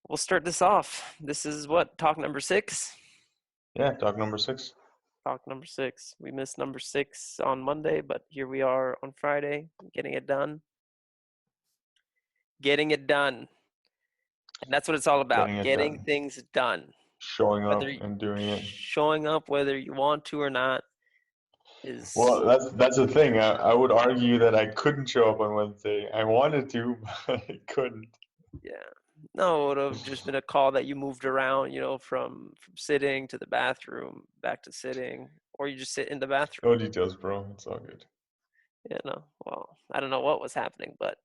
We'll start this off. This is what, talk number 6? Yeah, talk number 6. Talk number 6. We missed number 6 on Monday, but here we are on Friday, getting it done. Getting it done. And that's what it's all about, Getting it getting done. things done. Showing up Whether and doing it. showing up, whether you want to or not, is, Well, that's the thing. I would argue that I couldn't show up on Wednesday. I wanted to, but I couldn't. yeah. No, it would have just been a call that you moved around, from sitting to the bathroom, back to sitting, or you just sit in the bathroom. No details, bro. It's all good. Well, I don't know what was happening, but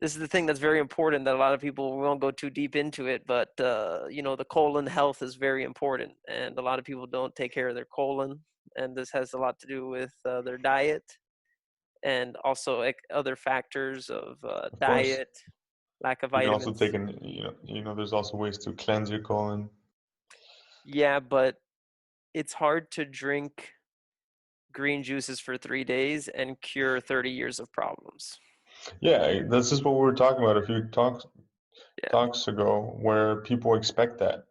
this is the thing that's very important that a lot of people, we won't go too deep into it, but the colon health is very important, and a lot of people don't take care of their colon, and this has a lot to do with their diet, and also other factors of Of course, diet, lack of you can also vitamins. take in, there's also ways to cleanse your colon. Yeah, but it's hard to drink green juices for 3 days and cure 30 years of problems. Yeah, this is what we were talking about a few Yeah, talks ago, where people expect that.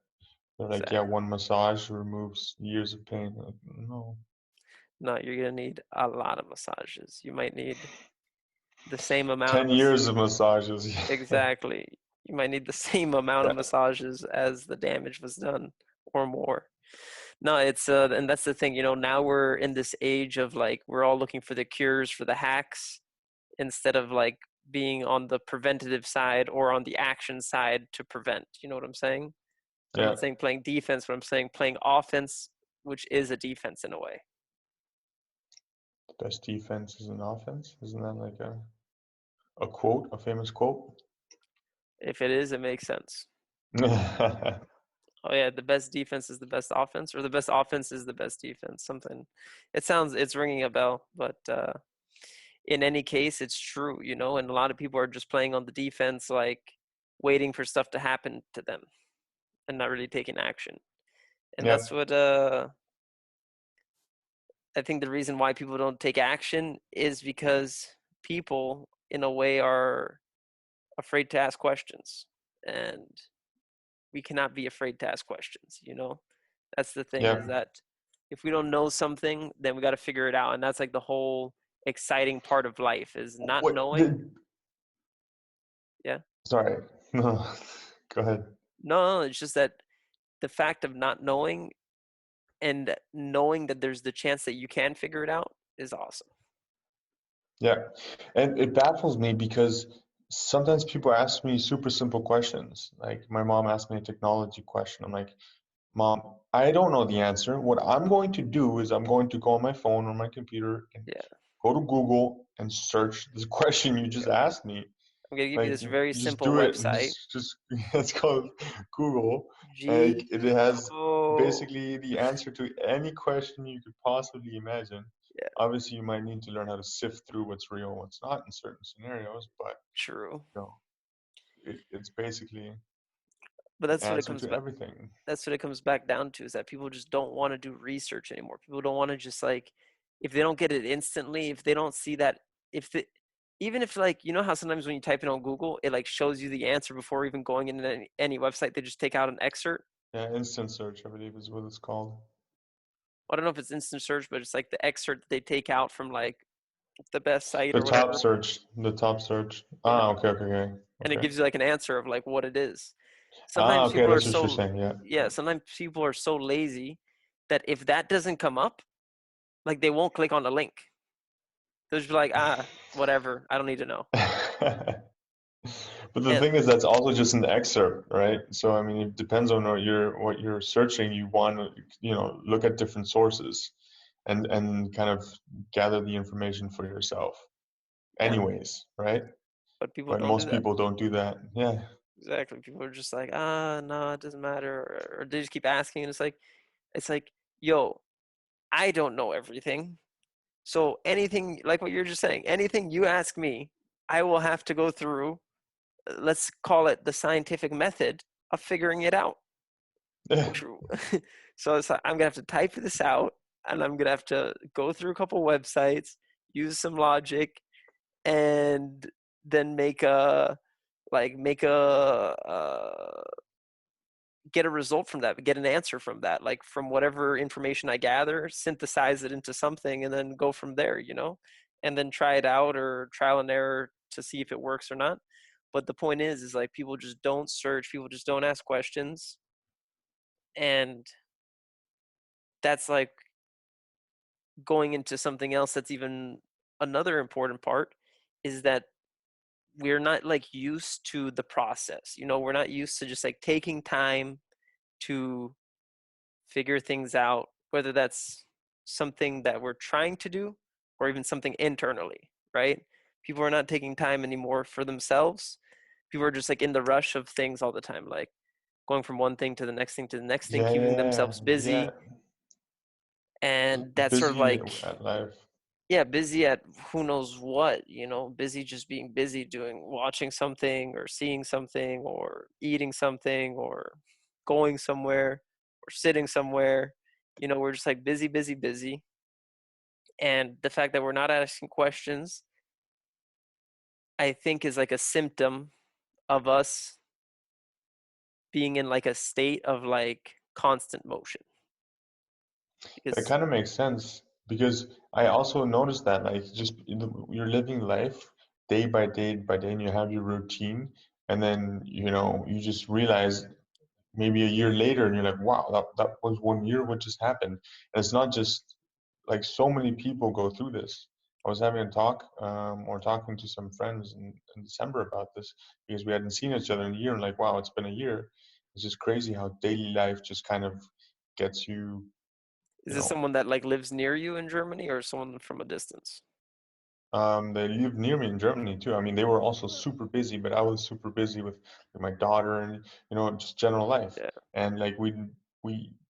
They're like, yeah, exactly. one massage removes years of pain. Like, no. No, you're gonna need a lot of massages. You might need the same amount of 10 years of massages. exactly. You might need the same amount of Yeah. massages as the damage was done or more. No, it's and that's the thing, now we're in this age of like we're all looking for the cures, for the hacks, instead of like being on the preventative side or on the action side to prevent. You know what I'm saying? I'm Yeah. not saying playing defense, but I'm saying playing offense, which is a defense in a way. Best defense is an offense. Isn't that like a quote, a famous quote? If it is, it makes sense. Yeah, Oh yeah, the best defense is the best offense, or the best offense is the best defense. Something. It's ringing a bell, but in any case, it's true, and a lot of people are just playing on the defense, like waiting for stuff to happen to them and not really taking action. And that's what I think the reason why people don't take action is because people, in a way, are afraid to ask questions, and we cannot be afraid to ask questions. That's the thing, yeah. is that if we don't know something, then we got to figure it out, and that's like the whole exciting part of life, is not What? knowing. Yeah. Sorry. No. Go ahead. No, it's just that the fact of not knowing and knowing that there's the chance that you can figure it out is awesome. Yeah, and it baffles me because sometimes people ask me super simple questions. Like my mom asked me a technology question. I'm like, Mom, I don't know the answer. What I'm going to do is I'm going to go on my phone or my computer and Yeah. go to Google and search this question you just asked me. I'm gonna give you Like this very you just simple do it and website. just it's called Google. And G it has oh basically the answer to any question you could possibly imagine. yeah, Obviously, you might need to learn how to sift through what's real and what's not in certain scenarios, but true. you know, it's basically But the that's what it answer comes to back. everything. That's what it comes back down to, is that people just don't want to do research anymore. People don't want to just like, if they don't get it instantly, if they don't see that, if the even if, like, how sometimes when you type it on Google, it like shows you the answer before even going into any website. They just take out an excerpt. Yeah, instant search, I believe, is what it's called. I don't know if it's instant search, but it's like the excerpt that they take out from like the best site The or top whatever. search, the top search. Yeah. Ah, okay, okay, okay, And it okay. gives you like an answer of like what it is. Ah, Sometimes okay, people are that's what you're so, saying. Yeah, yeah, sometimes people are so lazy that if that doesn't come up, like they won't click on the link. They'll just be like, whatever, I don't need to know. yeah. But the And thing is, that's also just an excerpt, right? So I mean, it depends on what you're searching. You want to, look at different sources, and kind of gather the information for yourself. yeah, Anyways, right? but people But don't do most that. people don't do that. Yeah. Exactly. People are just like, no, it doesn't matter, or they just keep asking, and it's like, yo, I don't know everything. So anything, like what you're just saying, anything you ask me, I will have to go through, let's call it the scientific method of figuring it out. True. So it's like, I'm gonna have to type this out, and I'm gonna have to go through a couple websites, use some logic, and then make like make get a result from that, get an answer from that, like from whatever information I gather, synthesize it into something, and then go from there, and then try it out or trial and error to see if it works or not. But the point is like people just don't search, people just don't ask questions, and that's like going into something else that's even another important part is that we're not like used to the process. We're not used to just like taking time to figure things out, whether that's something that we're trying to do or even something internally, right? People are not taking time anymore for themselves. People are just like in the rush of things all the time, like going from one thing to the next thing to the next thing, Yeah, keeping yeah, themselves yeah. busy. And that's sort of Busy like, at life. yeah, busy at who knows what, busy just being busy doing, watching something or seeing something or eating something or going somewhere or sitting somewhere. We're just like busy, busy, busy. And the fact that we're not asking questions, I think, is like a symptom of us being in like a state of like constant motion. That Because kind of makes sense because I also noticed that like just you're living life day by day and you have your routine and then you just realize maybe a year later and you're like, wow, that was 1 year, what just happened? And it's not just like so many people go through this. I was having a talk or talking to some friends in December about this because we hadn't seen each other in a year and like, wow, it's been a year. It's just crazy how daily life just kind of gets you, is you this know, someone that like lives near you in Germany or someone from a distance? they live near me in Germany too. I mean, they were also super busy, but I was super busy with my daughter and just general life. Yeah. And like we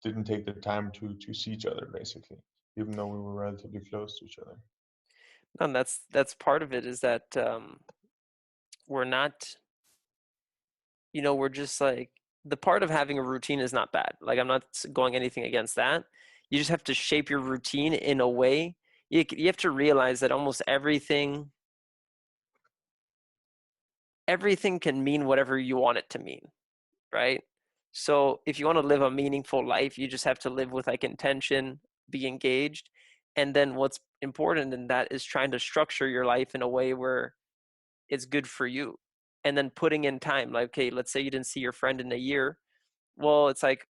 didn't take the time to see each other basically, even though we were relatively close to each other. And that's part of it is that we're not, we're just like the part of having a routine is not bad. Like I'm not going anything against that. You just have to shape your routine in a way. You have to realize that almost everything can mean whatever you want it to mean, right? So if you want to live a meaningful life, you just have to live with like intention, be engaged, and then what's important in that is trying to structure your life in a way where it's good for you. And then putting in time, like, okay, let's say you didn't see your friend in a year. Well, it's like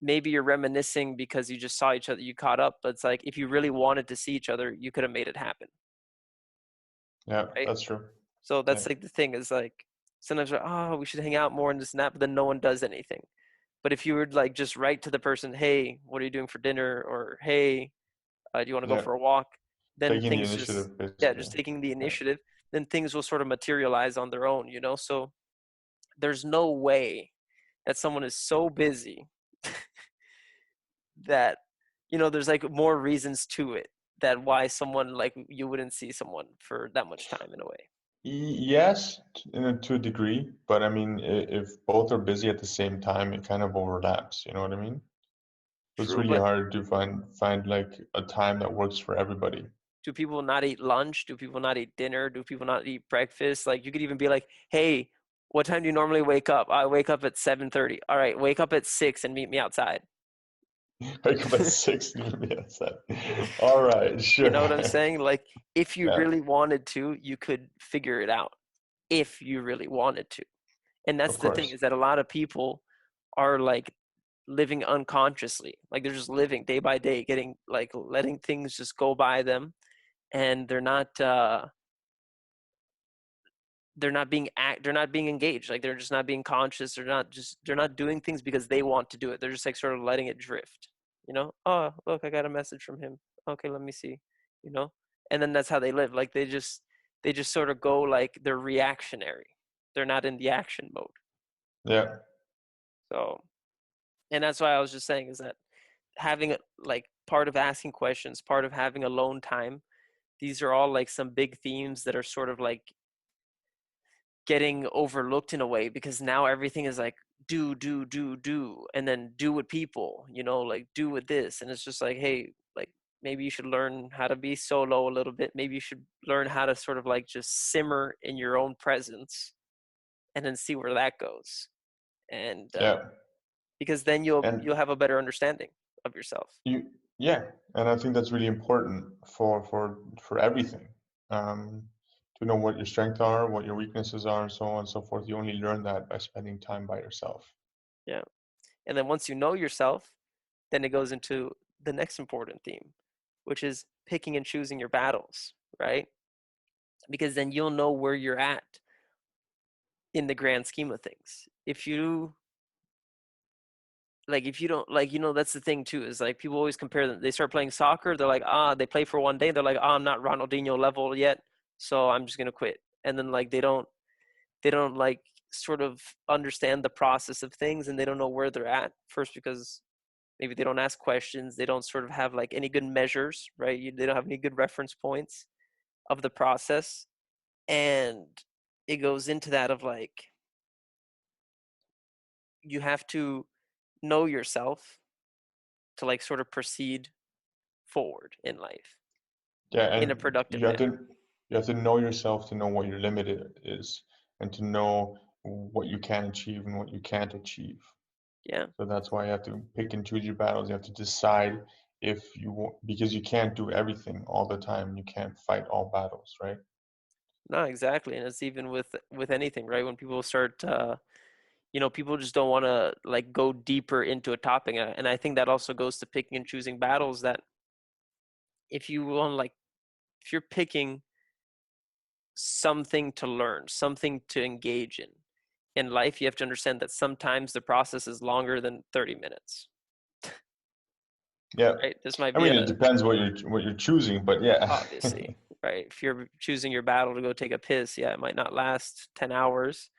maybe you're reminiscing because you just saw each other, you caught up, but it's like if you really wanted to see each other, you could have made it happen, Yeah, right? that's true. So Yeah, that's like the thing is like sometimes we're, oh, we should hang out more and this and that, but then no one does anything. But if you were like just write to the person, hey, what are you doing for dinner? Or hey, do you want to go yeah. for a walk? Then Taking the things just, initiative yeah, basically. just taking the Yeah. initiative, then things will sort of materialize on their own, So there's no way that someone is so busy that, there's like more reasons to it that why someone like you wouldn't see someone for that much time in a way. Yes, to a degree, but I mean, if both are busy at the same time, it kind of overlaps. You know what I mean? So it's True, really but hard to find like a time that works for everybody. do people not eat lunch? Do people not eat dinner? Do people not eat breakfast? Like you could even be like, "Hey, what time do you normally wake up?" I wake up at 7:30. All right, wake up at 6 and meet me outside. Wake up at 6 and be outside. All right, You sure. know what I'm saying? Like if you Yeah, really wanted to, you could figure it out if you really wanted to. And that's of the thing course. is that a lot of people are like living unconsciously. Like they're just living day by day, getting like letting things just go by them and they're not being engaged, like they're just not being conscious, they're not doing things because they want to do it, they're just like sort of letting it drift, oh look, I got a message from him, okay, let me see, you know and then that's how they live, like they just sort of go like they're reactionary, they're not in the action mode. Yeah, So, and that's why I was just saying is that having like part of asking questions, part of having alone time, these are all like some big themes that are sort of like getting overlooked in a way because now everything is like do and then do with people, like do with this, and it's just like, hey, like maybe you should learn how to be solo a little bit, maybe you should learn how to sort of like just simmer in your own presence and then see where that goes. And Yeah. because then you'll And have a better understanding of yourself. you, yeah, and I think that's really important for everything. Um, to know what your strengths are, what your weaknesses are, and so on and so forth. You only learn that by spending time by yourself. Yeah. And then once you know yourself, then it goes into the next important theme, which is picking and choosing your battles, right? Because then you'll know where you're at in the grand scheme of things. If you if you don't that's the thing too, is like people always compare them. They start playing soccer, they're like, they play for one day, they're like, I'm not Ronaldinho level yet, so I'm just gonna quit. And then like they don't like sort of understand the process of things, and they don't know where they're at first, because maybe they don't ask questions, they don't sort of have like any good measures, right? They don't have any good reference points of the process. And it goes into that of like, you have to know yourself to like sort of proceed forward in life Yeah, in a and productive manner. you have to know yourself to know what your limit is, and to know what you can achieve and what you can't achieve. Yeah. So that's why you have to pick and choose your battles. You have to decide if you want, because you can't do everything all the time. You can't fight all battles, right? No, exactly. And it's even with anything, right? When people start people just don't want to like go deeper into a topic. And I think that also goes to picking and choosing battles, that if you want like if you're picking something to learn, something to engage in life, you have to understand that sometimes the process is longer than 30 minutes, Yeah. right? This might I be mean, a it depends what you're choosing, but yeah. obviously, right? If you're choosing your battle to go take a piss, yeah, it might not last 10 hours,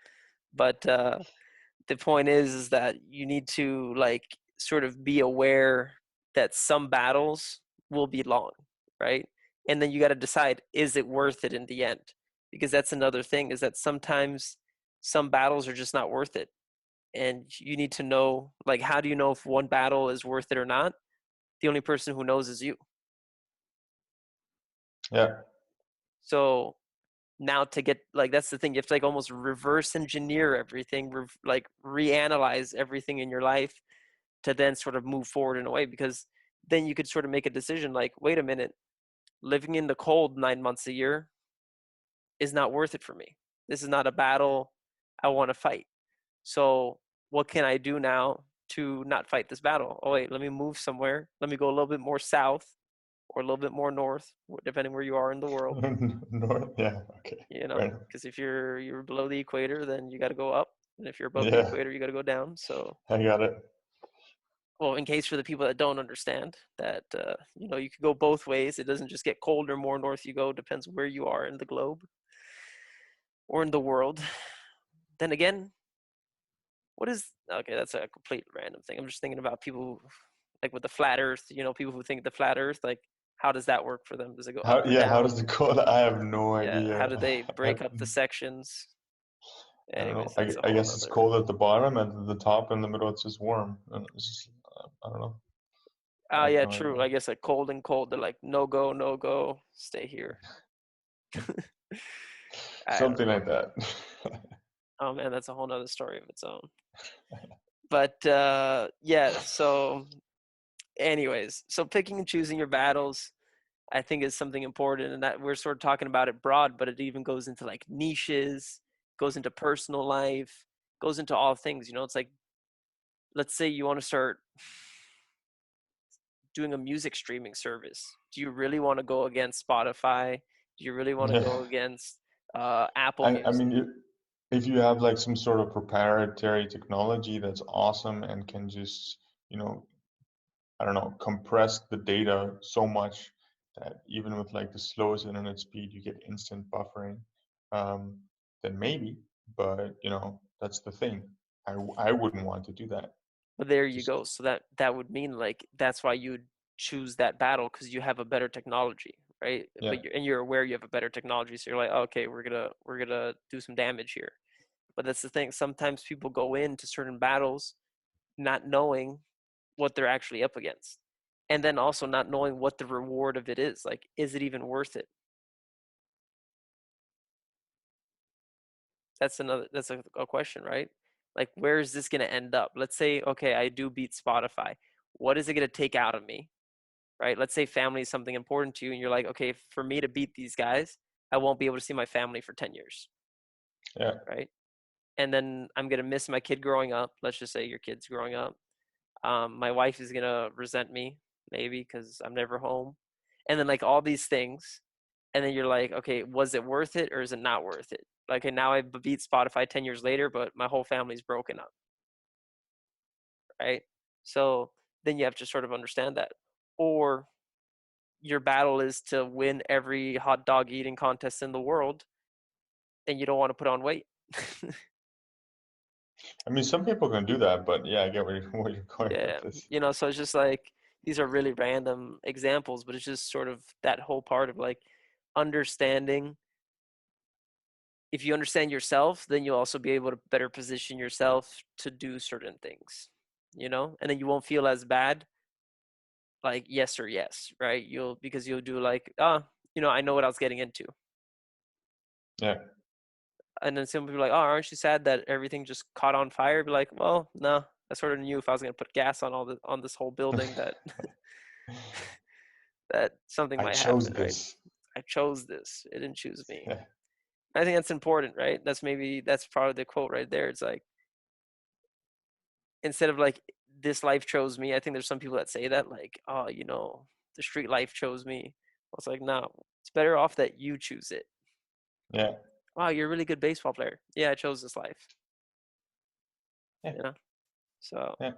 but the point is that you need to like sort of be aware that some battles will be long, right? And then you got to decide, is it worth it in the end? Because that's another thing, is that sometimes some battles are just not worth it. And you need to know, like, how do you know if one battle is worth it or not? The only person who knows is you. Yeah. So now to get like, that's the thing, you have to like almost reverse engineer everything, like reanalyze everything in your life to then sort of move forward in a way, because then you could sort of make a decision like, wait a minute, living in the cold 9 months a year is not worth it for me. This is not a battle I want to fight. So what can I do now to not fight this battle? Oh wait, let me move somewhere. Let me go a little bit more south or a little bit more north, depending where you are in the world. North, yeah, okay. Right. Because if you're below the equator, then you got to go up, and if you're above the Yeah, equator, you got to go down. So, I got it. well, in case for the people that don't understand that, you could go both ways. It doesn't just get colder more north you go. Depends where you are in the globe or in the world. Then again, what is okay? That's a complete random thing. I'm just thinking about people like with the flat Earth. People who think the flat Earth, like, how does that work for them? Does it go up How, or yeah, how down? does the code? I have no Yeah. How idea. do they I, break up the sections? I don't Anyways, know. that's a I whole guess it's nother. cold at the bottom, and at the top in the middle it's just warm. And it's just, I don't know. I have Yeah, no true. idea. I guess like cold and cold, they're like, no go, no go, stay here. I don't Something know. like that. Oh man, that's a whole nother story of its own. But yeah, so anyways, so picking and choosing your battles, I think, is something important, and that we're sort of talking about it broad, but it even goes into like niches, goes into personal life, goes into all things. It's like, let's say you want to start doing a music streaming service. Do you really want to go against Spotify? Do you really want to Yeah. go against Apple I Music? mean, if you have like some sort of proprietary technology that's awesome and can just, you know, I don't know, compress the data so much that even with like the slowest internet speed, you get instant buffering, um, then maybe. But that's the thing. I wouldn't want to do that. But there you Just go. So that would mean like that's why you would choose that battle, because you have a better technology, right? yeah, But you're aware you have a better technology, so you're like, okay, we're gonna do some damage here. But that's the thing. Sometimes people go into certain battles not knowing what they're actually up against, and then also not knowing what the reward of it is. Like, is it even worth it? that's a question, right? Like, where is this going to end up? Let's say, okay, I do beat Spotify. What is it going to take out of me? Right? Let's say family is something important to you, and you're like, okay, for me to beat these guys, I won't be able to see my family for 10 years, Yeah. right? And then I'm going to miss my kid growing up. Let's just say your kid's growing up. My wife is going to resent me, maybe, because I'm never home. And then, like, all these things. And then you're like, okay, was it worth it or is it not worth it? Like, and now I beat Spotify 10 years later, but my whole family's broken up, right? So then you have to sort of understand that. Or your battle is to win every hot dog eating contest in the world and you don't want to put on weight. I mean, some people can do that, but yeah, I get where where you're going with Yeah. this. So it's just like these are really random examples, but it's just sort of that whole part of like understanding. If you understand yourself, then you'll also be able to better position yourself to do certain things, and then you won't feel as bad, like yes or yes, right? Because you'll do like, I know what I was getting into. Yeah. And then some people are like, oh, aren't you sad that everything just caught on fire? Be like, well, no, I sort of knew if I was going to put gas on this whole building that that something I might chose happen, right? this. I chose this. It didn't choose me. Yeah. I think that's important, right? That's probably the quote right there. It's like, instead of like, this life chose me, I think there's some people that say that, like, oh, the street life chose me. I was like, no, it's better off that you choose it. Yeah. Wow, you're a really good baseball player. Yeah, I chose this life. Yeah. You know, so Yeah.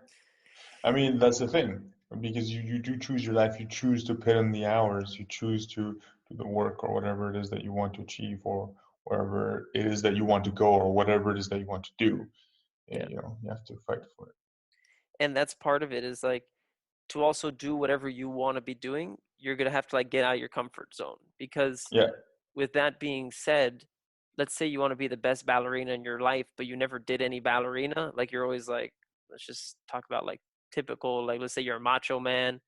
I mean, that's the thing, because you do choose your life. You choose to put in the hours. You choose to do the work or whatever it is that you want to achieve, or wherever it is that you want to go, or whatever it is that you want to do. yeah, You have to fight for it. and that's part of it, is like, to also do whatever you want to be doing, you're gonna have to like get out of your comfort zone. Because Yeah. with that being said, let's say you want to be the best ballerina in your life, but you never did any ballerina. Like, you're always like, let's just talk about like typical, like, let's say you're a macho man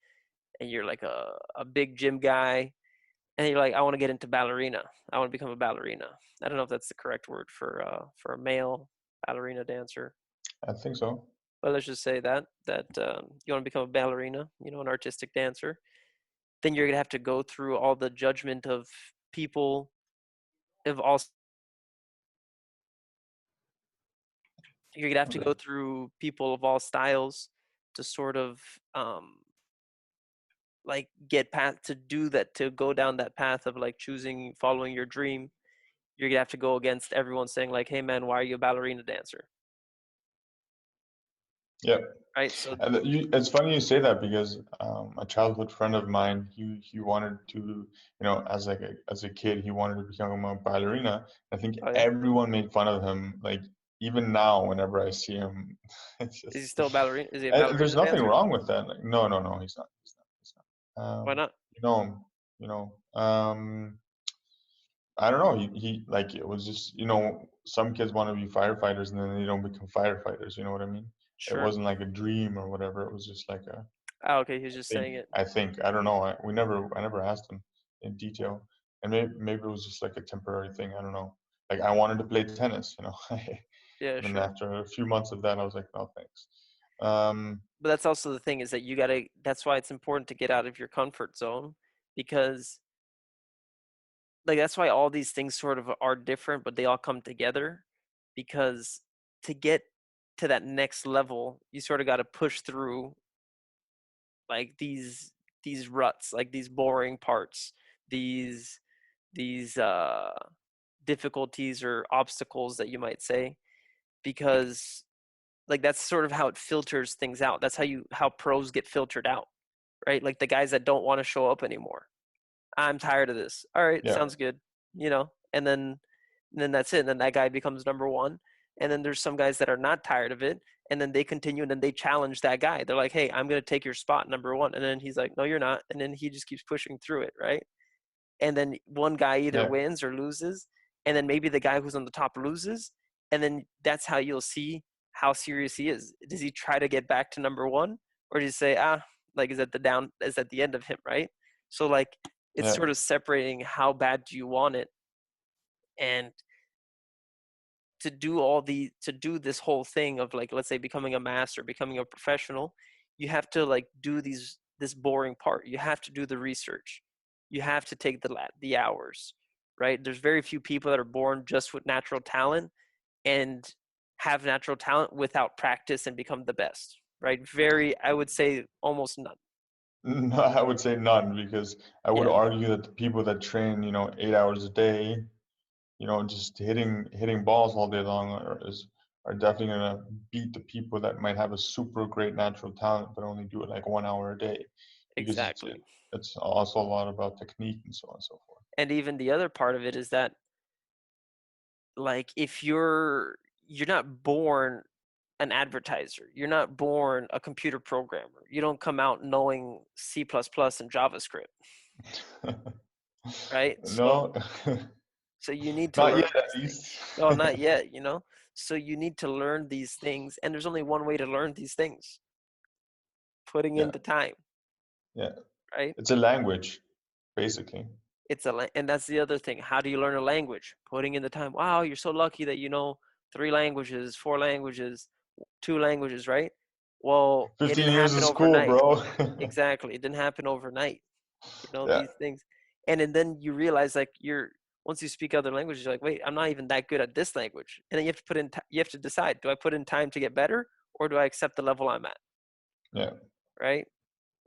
and you're like a big gym guy, and you're like, I want to get into ballerina. I want to become a ballerina. I don't know if that's the correct word for a male ballerina dancer, I think so. but let's just say that you want to become a ballerina, an artistic dancer. Then you're gonna have to go through all the judgment of people of all. You're gonna have to Okay. go through people of all styles to sort of um, like get past to do that, to go down that path of like choosing following your dream. You're gonna have to go against everyone saying like, hey man, why are you a ballerina dancer? Yeah. Right? So And it's funny you say that, because a childhood friend of mine, he wanted to, as a kid, he wanted to become a ballerina. I think oh yeah, everyone made fun of him. Like, even now, whenever I see him, it's is he just, still a ballerina? Is he a and there's ballerina nothing dancer? wrong with that. Like, no, no, no, he's not. He's not. Why not? You know him. You know. I don't know. He like, it was just, some kids want to be firefighters and then they don't become firefighters. You know what I mean? It Sure. wasn't like a dream or whatever. It was just like a Oh, okay, he's I just think. saying it. I don't know. I never asked him in detail, and maybe it was just like a temporary thing. I don't know. Like, I wanted to play tennis. Yeah, And then sure. after a few months of that, I was like, no, thanks. Um, But that's also the thing, is that that's why it's important to get out of your comfort zone, because like that's why all these things sort of are different, but they all come together. Because to get to that next level, you sort of got to push through like these ruts, like these boring parts, these these difficulties or obstacles that you might say. Because like that's sort of how it filters things out. That's how pros get filtered out, right? Like the guys that don't want to show up anymore. I'm tired of this. All right, yeah, sounds good. And then that's it. And then that guy becomes number one. And then there's some guys that are not tired of it, and then they continue, and then they challenge that guy. They're like, "Hey, I'm gonna take your spot, number one." And then he's like, "No, you're not." And then he just keeps pushing through it, right? And then one guy either yeah, wins or loses, and then maybe the guy who's on the top loses, and then that's how you'll see how serious he is. Does he try to get back to number one, or does he say, like is at the end of him, right? So like it's yeah, sort of separating how bad do you want it, and to do this whole thing of like, let's say, becoming a master, becoming a professional, you have to like do this boring part. You have to do the research. You have to take the hours, right? There's very few people that are born just with natural talent and have natural talent without practice and become the best, right? Very, I would say almost none. No, I would say none, because I would Yeah, argue that the people that train, 8 hours a day, just hitting balls all day long are definitely gonna beat the people that might have a super great natural talent but only do it like 1 hour a day, because exactly. it's also a lot about technique and so on and so forth. And even the other part of it is that, like, if you're not born an advertiser, you're not born a computer programmer, you don't come out knowing C++ and JavaScript, right? So No, you need to not learn yet at these least. things. No, not yet, you know. So you need to learn these things, and there's only one way to learn these things: putting in Yeah, the time, yeah. right? It's a language, basically. And that's the other thing. How do you learn a language? Putting in the time. Wow, you're so lucky that you know 3 languages, 4 languages, 2 languages, right? Well, it 15 didn't years of happen school, overnight. bro. Exactly. It didn't happen overnight. Yeah, These things. And then you realize, like, once you speak other languages, you're like, wait, I'm not even that good at this language. And then you have to decide, do I put in time to get better, or do I accept the level I'm at? yeah, Right?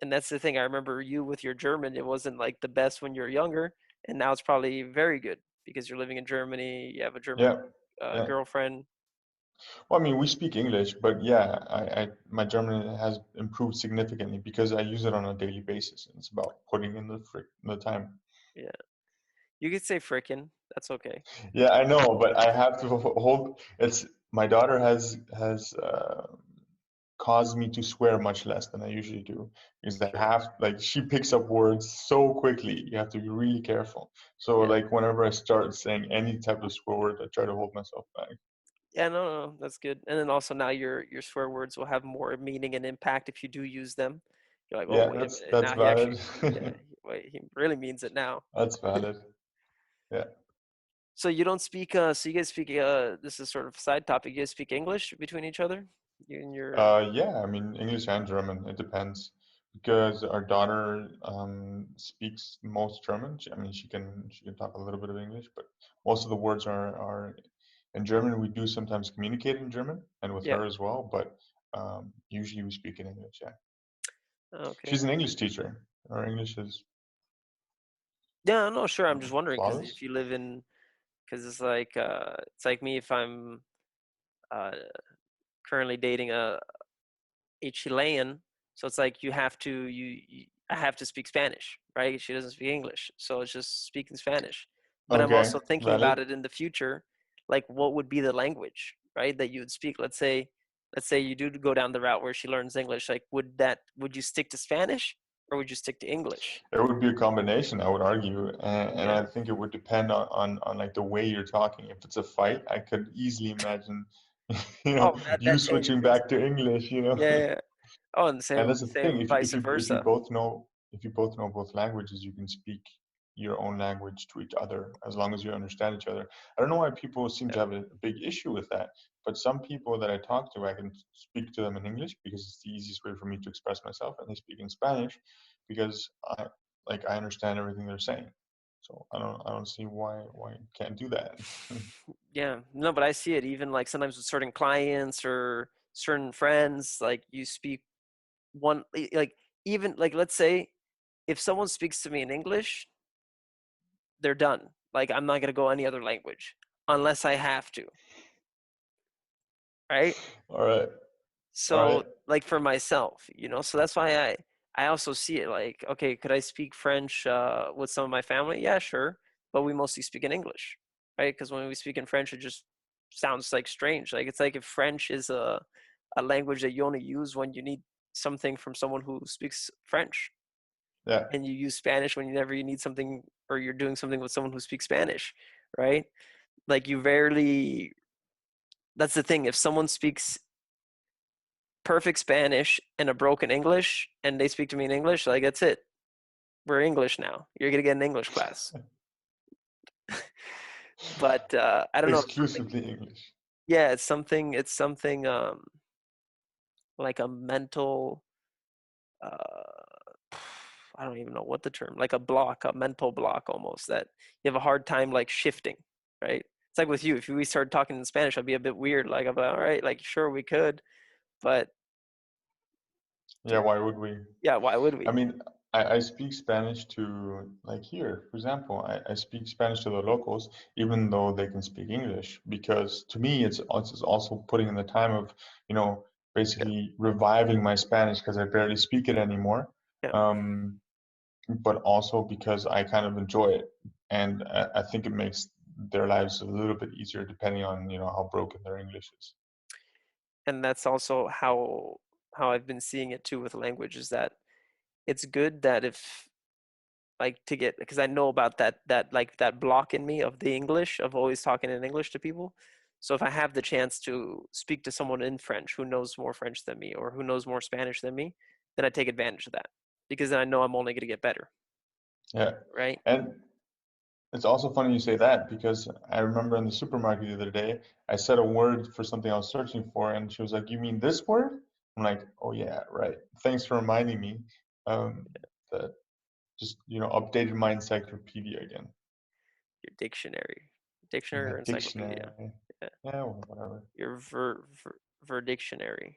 And that's the thing. I remember you with your German, it wasn't like the best when you were younger, and now it's probably very good because you're living in Germany, you have a German yeah, yeah. girlfriend. Well, I mean, we speak English, but yeah, my German has improved significantly because I use it on a daily basis, and it's about putting in the time. Yeah. You could say frickin'. That's okay. Yeah, I know, but I have to hold. It's my daughter has caused me to swear much less than I usually do, because I Sure. have, like, she picks up words so quickly. You have to be really careful. So Yeah. like whenever I start saying any type of swear word, I try to hold myself back. Yeah, no, no, that's good. And then also now your swear words will have more meaning and impact if you do use them. You're like, oh, Yeah, wait a minute. that's Now he actually, valid. yeah, wait, he really means it now. That's valid. Yeah. So you don't speak, so you guys speak, this is sort of a side topic. You guys speak English between each other? You and your, Yeah, I mean, English and German, it depends. Because our daughter speaks most German. I mean, she can talk a little bit of English, but most of the words are in German. We do sometimes communicate in German, and with yeah, her as well, but usually we speak in English. Yeah, okay. she's an English teacher. Our English is Yeah, no, sure. I'm just wondering because if flawless. you live in, because it's like me if I'm uh, currently dating a Chilean, so it's like I have to speak Spanish, right? She doesn't speak English, so it's just speaking Spanish. But I'm Okay, also thinking valid. about it in the future, like what would be the language, right, that you would speak? Let's say you do go down the route where she learns English. Like, would you stick to Spanish or would you stick to English? It would be a combination, I would argue, and Yeah. I think it would depend on like the way you're talking. If it's a fight, I could easily imagine, Oh, you that changes switching things. back to English. Yeah, yeah, yeah. Oh, and And same that's the thing. same vice If you versa. both know both languages, you can speak your own language to each other as long as you understand each other. I don't know why people seem to Yeah. have a big issue with that, but some people that I talk to, I can speak to them in English because it's the easiest way for me to express myself, and they speak in Spanish because I understand everything they're saying. So I don't see why you can't do that. Yeah, no, but I see it even like sometimes with certain clients or certain friends, like you speak like even like let's say if someone speaks to me in English, they're done. Like I'm not gonna go any other language unless I have to, right? All right, all So right, like for myself, so that's why I also see it like, okay, could I speak French with some of my family? Yeah, sure, but we mostly speak in English, right? Because when we speak in French, it just sounds like strange. Like it's like if French is a language that you only use when you need something from someone who speaks French, yeah. and you use Spanish whenever you need something or you're doing something with someone who speaks Spanish, right? Like you rarely. That's the thing. If someone speaks perfect Spanish and a broken English, and they speak to me in English, like that's it. We're English now. You're gonna get an English class. But I don't know. Exclusively English. Yeah, it's something like a mental uh I don't even know what the term, like a mental block almost, that you have a hard time like shifting, right? It's like with you, if we started talking in Spanish, I'd be a bit weird. Like I'm like, all right, like sure we could, but Yeah, why would we? yeah, why would I we? mean, I speak Spanish to, like here, for example, I speak Spanish to the locals, even though they can speak English, because to me, it's also putting in the time of, you know, Yeah, basically reviving my Spanish because I barely speak it anymore. yeah. Um, but also because I kind of enjoy it, and I think it makes their lives a little bit easier depending on, you know, how broken their English is. And that's also how I've been seeing it too with language, is that it's good that if like to get, because I know about that like that block in me of the English, of always talking in English to people. So if I have the chance to speak to someone in French who knows more French than me or who knows more Spanish than me, then I take advantage of that, because then I know I'm only going to get better, Yeah, right? and it's also funny you say that because I remember in the supermarket the other day, I said a word for something I was searching for, and she was like, "You mean this word?" I'm like, "Oh yeah, right. Thanks for reminding me." Um, that just, you know, updated my encyclopedia again. Your dictionary My or encyclopedia. dictionary. Yeah, Yeah, well, whatever. your verdictionary,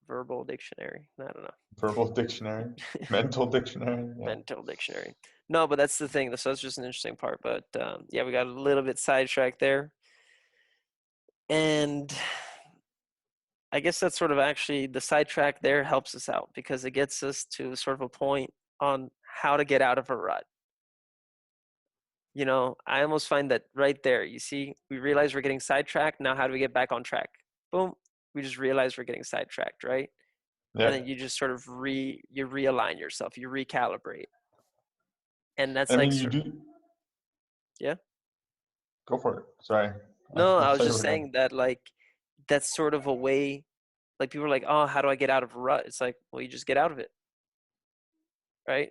verbal dictionary. I don't Verbal dictionary, know. mental dictionary. Yeah. Mental dictionary. No, but that's the thing. So that's just an interesting part. But yeah, we got a little bit sidetracked there. And I guess that's sort of actually the sidetrack there helps us out because it gets us to sort of a point on how to get out of a rut. You know, I almost find that right there, you see, we realize we're getting sidetracked. Now, how do we get back on track? Boom. We just realize we're getting sidetracked, right? And Yeah. then you just sort of you realign yourself, you recalibrate. And that's I like, mean, you do. yeah. Go for it. Sorry. No, I I was thought you just were done. saying that like that's sort of a way, like people are like, oh, how do I get out of a rut? It's like, well, you just get out of it, right?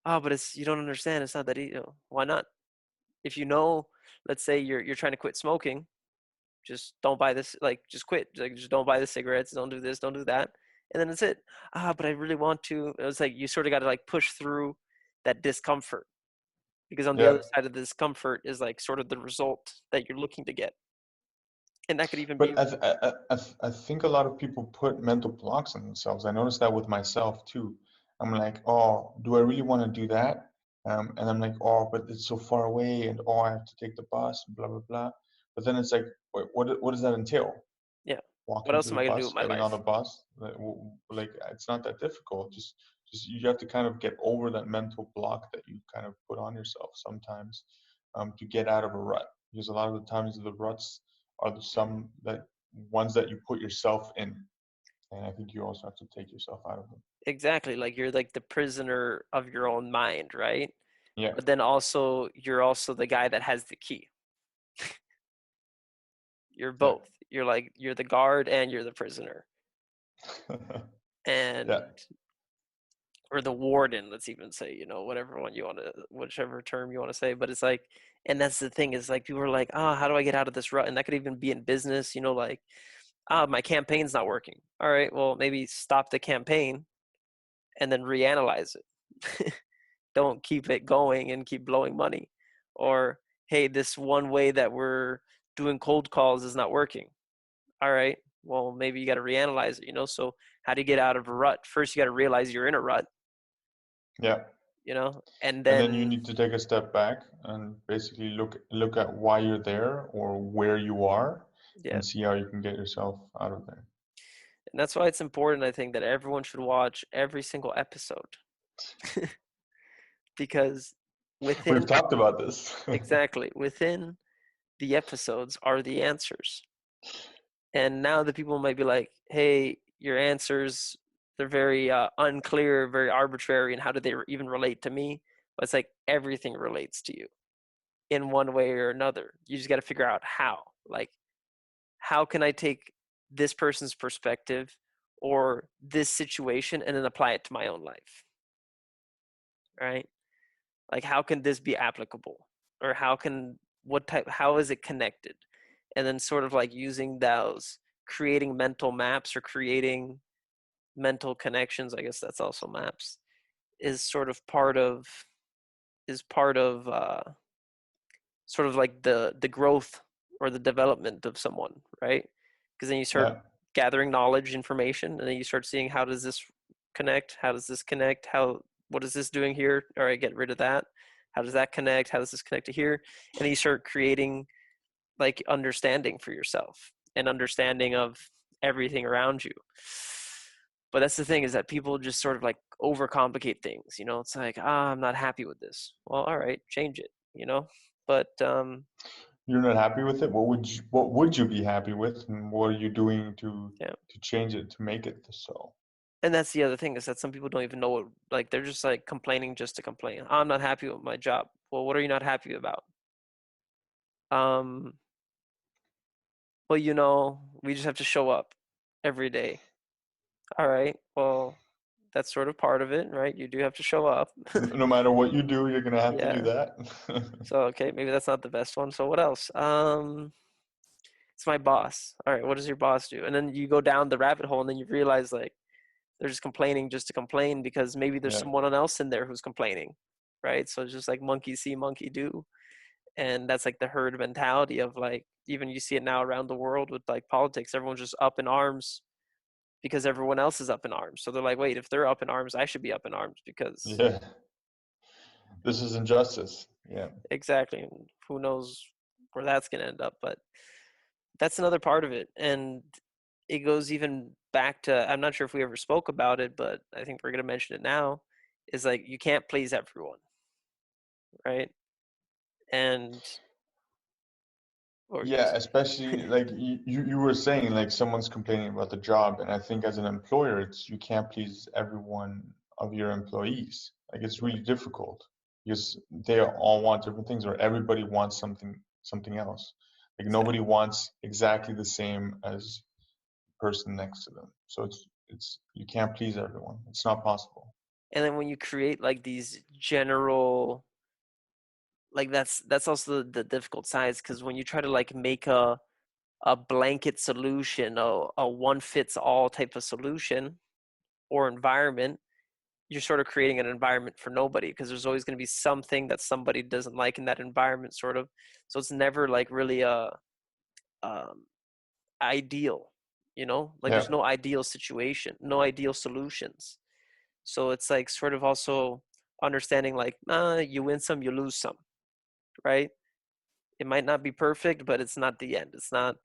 Oh, but it's, you don't understand. It's not that easy. Why not? If you know, let's say you're trying to quit smoking, just don't buy this. Like, just quit. Like, just don't buy the cigarettes. Don't do this. Don't do that. And then that's it. Ah, but I really want to. It's like you sort of got to like push through that discomfort, because on the Yeah. other side of the discomfort is like sort of the result that you're looking to get, and that could even be. But I think a lot of people put mental blocks on themselves. I noticed that with myself too. I'm like, oh, do I really want to do that? And I'm like, oh, but it's so far away, and oh, I have to take the bus, blah blah blah. But then it's like, wait, what does that entail? Yeah. What Walking to else the am I gonna do with bus, my getting on the life? bus, like it's not that difficult. Just you have to kind of get over that mental block that you kind of put on yourself sometimes, to get out of a rut. Because a lot of the times the ruts are the some that ones that you put yourself in, and I think you also have to take yourself out of them. Exactly. Like you're like the prisoner of your own mind, right? Yeah, But then also you're also the guy that has the key. You're yeah, both. You're like you're the guard and you're the prisoner. yeah. And or the warden, let's even say, whatever one you want to, whichever term you want to say. But it's like, and that's the thing, is like people are like, oh, how do I get out of this rut? And that could even be in business, like, ah, my campaign's not working. All right, well, maybe stop the campaign and then reanalyze it. Don't keep it going and keep blowing money. Or, hey, this one way that we're doing cold calls is not working. All right, well, maybe you got to reanalyze it. So how do you get out of a rut? First, you got to realize you're in a rut, Yeah. and And then you then, need to take a step back and basically look at why you're there or where you are, yeah. and see how you can get yourself out of there. And that's why it's important, I think, that everyone should watch every single episode, because We've within, talked about this. exactly, within the episodes are the answers. And now the people might be like, hey, your answers, they're very unclear, very arbitrary, and how do they even relate to me? But it's like everything relates to you in one way or another. You just got to figure out how. Like, how can I take this person's perspective or this situation and then apply it to my own life, right? Like, how can this be applicable, or how is it connected? and then sort of like using those, creating mental maps or creating mental connections, I guess that's also maps, is sort of part of, is part of sort of like the growth or the development of someone, right? Because then you start Yeah. gathering knowledge, information, and then you start seeing, how does this connect? How does this connect? How, what is this doing here? All right, get rid of that. How does that connect? How does this connect to here? And then you start creating like understanding for yourself and understanding of everything around you. But that's the thing, is that people just sort of like overcomplicate things. It's like, I'm not happy with this. Well, all right, change it. But You're not happy with it? What would you be happy with, and what are you doing yeah. to change it, to make it so? And that's the other thing, is that some people don't even know what, like, they're just like complaining just to complain. I'm not happy with my job. Well, what are you not happy about? Um, well, we just have to show up every day. All right. Well, that's sort of part of it, right? You do have to show up. No matter what you do, you're gonna have to do Yeah. that. So, okay, maybe that's not the best one. So what else? It's my boss. All right, what does your boss do? And then you go down the rabbit hole, and then you realize, like, they're just complaining just to complain, because maybe there's Yeah. someone else in there who's complaining, right? So it's just like monkey see, monkey do. And that's like the herd mentality of, like, even you see it now around the world with like politics. Everyone's just up in arms because everyone else is up in arms. So they're like, wait, if they're up in arms, I should be up in arms because Yeah. This is injustice. Yeah. exactly. And who knows where that's going to end up. But that's another part of it. And it goes even back to, I'm not sure if we ever spoke about it, but I think we're going to mention it now, is like, you can't please everyone, right? And, what were you going Yeah, to especially say? like you were saying, like someone's complaining about the job, and I think as an employer, it's you can't please everyone of your employees. Like it's really difficult because they all want different things, or everybody wants something else. Like nobody Exactly. wants exactly the same as the person next to them. So it's you can't please everyone. It's not possible. And then when you create like these general, like, that's also the difficult sides, because when you try to like make a blanket solution, a one fits all type of solution or environment, you're sort of creating an environment for nobody, because there's always going to be something that somebody doesn't like in that environment, sort of. So it's never like really a um, ideal, like, Yeah, there's no ideal situation, no ideal solutions. So it's like sort of also understanding, like, you win some, you lose some, right? It might not be perfect, but it's not the end. It's not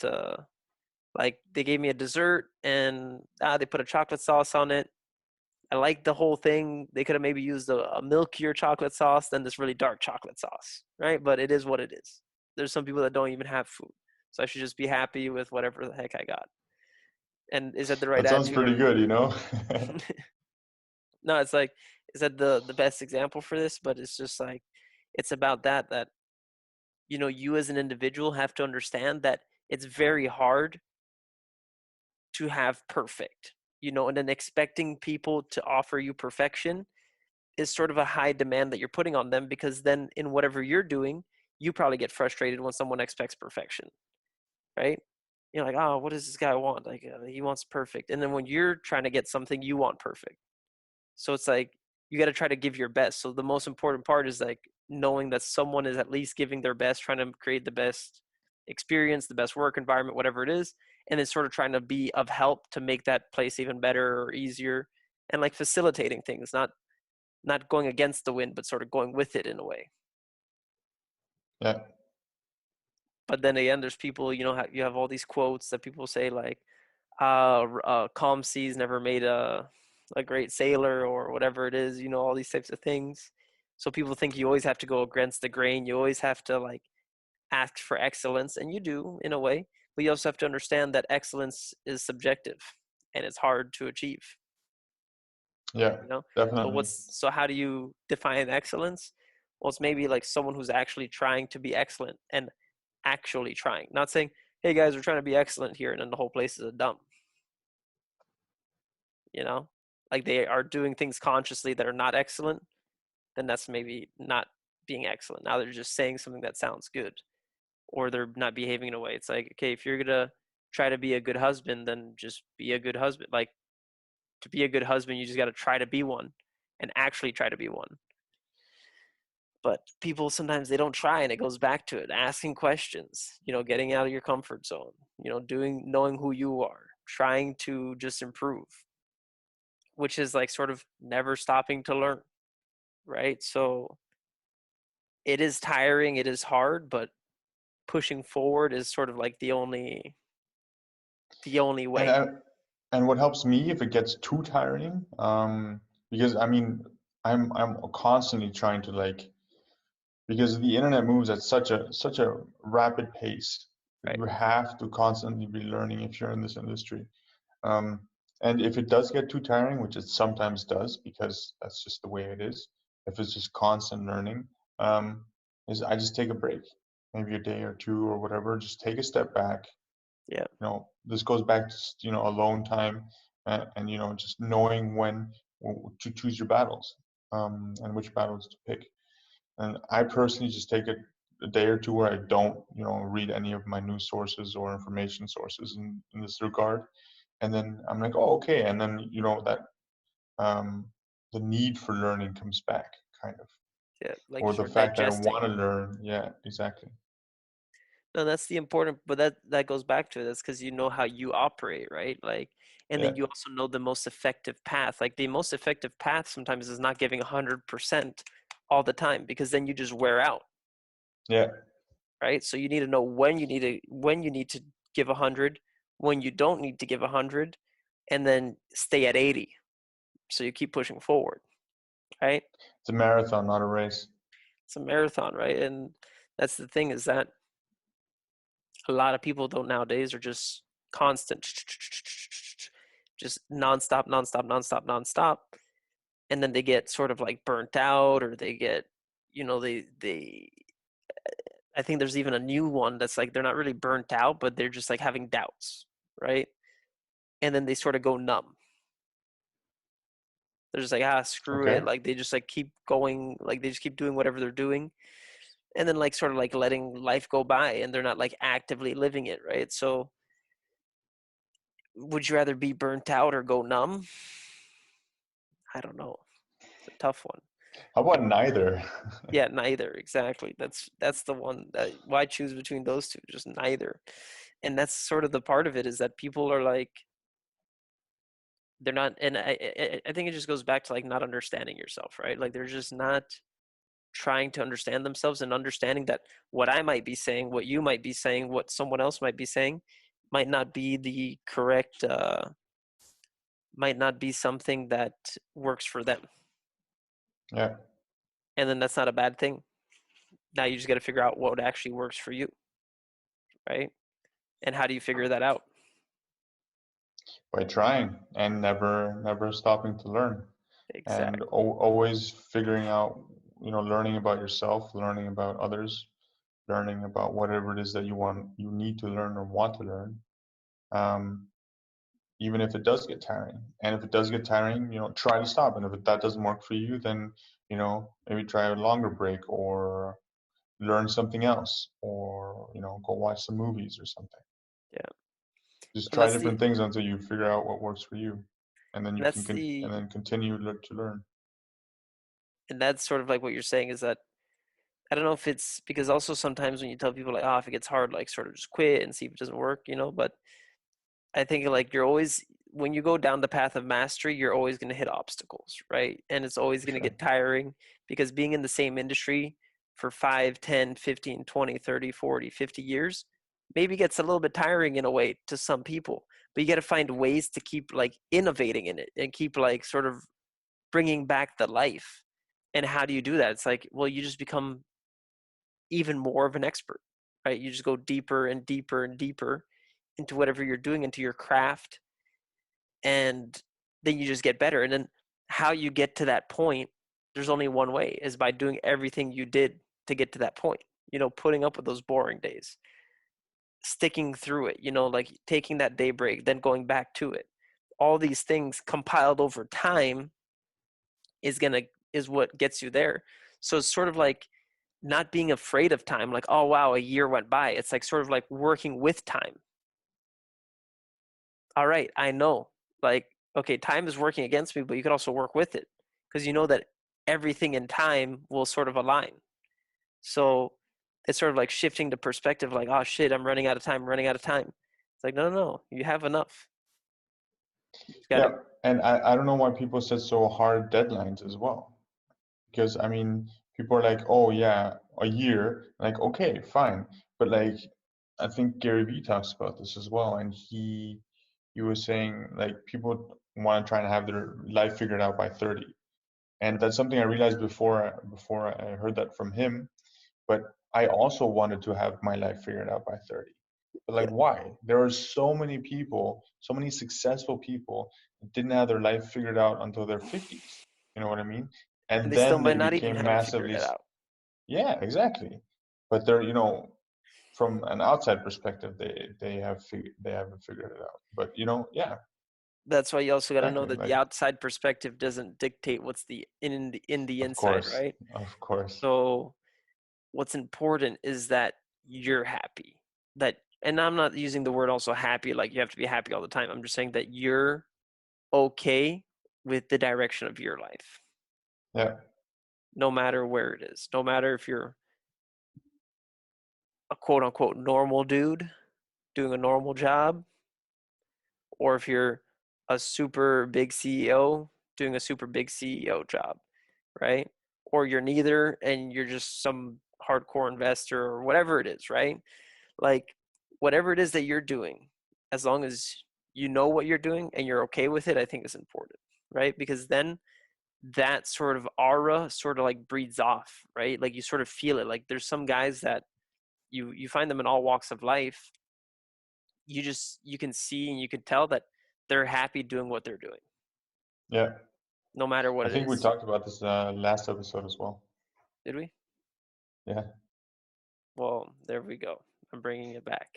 like they gave me a dessert and they put a chocolate sauce on it. I like the whole thing. They could have maybe used a milkier chocolate sauce than this really dark chocolate sauce, right? But it is what it is. There's some people that don't even have food, so I should just be happy with whatever the heck I got. And is that the right that sounds attitude? pretty Or good, you know? no? It's like, is that the best example for this? But it's just like, it's about that you as an individual have to understand that it's very hard to have perfect, and then expecting people to offer you perfection is sort of a high demand that you're putting on them, because then in whatever you're doing, you probably get frustrated when someone expects perfection, right? You're like, oh, what does this guy want? Like, he wants perfect. And then when you're trying to get something, you want perfect. So it's like, you got to try to give your best. So the most important part is like knowing that someone is at least giving their best, trying to create the best experience, the best work environment, whatever it is, and then sort of trying to be of help to make that place even better or easier, and like facilitating things, not going against the wind, but sort of going with it in a way. Yeah. But then again, there's people, you have all these quotes that people say, like, calm seas never made a great sailor, or whatever it is, all these types of things. So people think you always have to go against the grain. You always have to like ask for excellence, and you do in a way, but you also have to understand that excellence is subjective and it's hard to achieve, Yeah, you know? So definitely. how do you define excellence? Well, it's maybe like someone who's actually trying to be excellent, and actually trying, not saying, hey guys, we're trying to be excellent here, and then the whole place is a dump, you know? Like, they are doing things consciously that are not excellent, then that's maybe not being excellent. Now they're just saying something that sounds good. or they're not behaving in a way. It's like, okay, if you're gonna try to be a good husband, then just be a good husband. Like, to be a good husband, you just got to try to be one and actually try to be one. But people sometimes they don't try, and it goes back to it, asking questions, getting out of your comfort zone, knowing who you are, trying to just improve, which is like sort of never stopping to learn, right? So it is tiring, it is hard, but pushing forward is sort of like the only And way. and what helps me if it gets too tiring, because I mean, I'm constantly trying to like, because the internet moves at such a rapid pace that Right. you have to constantly be learning if you're in this industry. Um, and if it does get too tiring, which it sometimes does, because that's just the way it is, if it's just constant learning, um, is I just take a break, maybe a day or two or whatever, just take a step back. Yeah. This goes back to alone time, and just knowing when to choose your battles, and which battles to pick. And I personally just take a day or two where I don't read any of my news sources or information sources in this regard, and then I'm like, oh, okay, and then that um, the need for learning comes back, kind of, Yeah. Like or the sort of fact that I digesting. want to learn. Yeah, exactly. No, that's the important, but that goes back to it. That's because you know how you operate, right? Like, and Yeah, then you also know the most effective path. Like the most effective path sometimes is not giving 100% all the time, because then you just wear out, yeah, right? So you need to know when you need to give 100, when you don't need to give 100, and then stay at 80. So you keep pushing forward, right? it's a marathon, not a race. It's a marathon, right? And that's the thing, is that a lot of people don't nowadays are just constant, just nonstop, nonstop, nonstop, nonstop, and then they get sort of like burnt out, or they get, they. I think there's even a new one that's like they're not really burnt out, but they're just like having doubts, right? And then they sort of go numb. They're just like, screw it. Okay, Like they just like keep going, like they just keep doing whatever they're doing, and then like sort of like letting life go by, and they're not like actively living it, right? So would you rather be burnt out or go numb? I don't know. It's a tough one. how about neither? Yeah, neither. Exactly. That's the one. Why choose between those two? Just neither. And that's sort of the part of it, is that people are like, they're not, and I think it just goes back to like not understanding yourself, right? Like they're just not trying to understand themselves, and understanding that what I might be saying, what you might be saying, what someone else might be saying, might not be the correct, might not be something that works for them. Yeah, And then that's not a bad thing. Now you just got to figure out what actually works for you, right? And how do you figure that out? by trying and never stopping to learn, and Exactly. always figuring out, learning about yourself, learning about others, learning about whatever it is that you need to learn or want to learn, um, even if it does get tiring. And if it does get tiring, try to stop. And if that doesn't work for you, then maybe try a longer break, or learn something else, or go watch some movies or something. Yeah. Just And try that's different the things until you figure out what works for you, and then and you that's and the then continue to learn. and that's sort of like what you're saying, is that I don't know if it's because also sometimes when you tell people like, oh, if it gets hard, like sort of just quit and see if it doesn't work. But I think like you're always, when you go down the path of mastery, you're always going to hit obstacles, right? And it's always For going to sure. get tiring, because being in the same industry for 5, 10, 15, 20, 30, 40, 50 years maybe gets a little bit tiring in a way to some people. But you got to find ways to keep like innovating in it, and keep like sort of bringing back the life. And how do you do that? It's like, well, you just become even more of an expert, right? You just go deeper and deeper and deeper into whatever you're doing, into your craft, and then you just get better. And then how you get to that point, there's only one way, is by doing everything you did to get to that point. Putting up with those boring days, sticking through it, like taking that day break, then going back to it. All these things compiled over time is what gets you there. So it's sort of like not being afraid of time, like, oh wow, a year went by. It's like sort of like working with time. All right, I know, like, okay, time is working against me, but you can also work with it because you know that everything in time will sort of align. So it's sort of like shifting the perspective, like, oh shit, I'm running out of time, running out of time. It's like, no, no, no, you have enough. You just Yeah, gotta, and I don't know why people set so hard deadlines as well. Because I mean, people are like, oh yeah, a year. Like, okay, fine. But like, I think Gary Vee talks about this as well, and he was saying like people want to try and have their life figured out by 30. And that's something I realized before I heard that from him. But I also wanted to have my life figured out by 30. But like, yeah. why? There are so many people, so many successful people that didn't have their life figured out until their 50s. You know what I mean? And And they still then might they not even became have it figured massively, it out. yeah, exactly. But they're, from an outside perspective, they haven't figured it out. But yeah, That's why you also got to know exactly. that the Like, outside perspective doesn't dictate what's in the of inside, course, right? of course. So what's important is that you're happy. That, and I'm not using the word also happy like you have to be happy all the time. I'm just saying that you're okay with the direction of your life, Yeah, no matter where it is. No matter if you're a quote unquote normal dude doing a normal job, or if you're a super big CEO doing a super big CEO job, right? Or you're neither and you're just some hardcore investor or whatever it is, right? Like, whatever it is that you're doing, as long as you know what you're doing and you're okay with it, I think is important, right? Because then that sort of aura sort of like breeds off, right? Like you sort of feel it. Like there's some guys that you find them in all walks of life. You can see and you can tell that they're happy doing what they're doing, yeah. no matter what I it think we is. talked about this last episode as well. Did we? Yeah, Well, there we go. I'm bringing it back.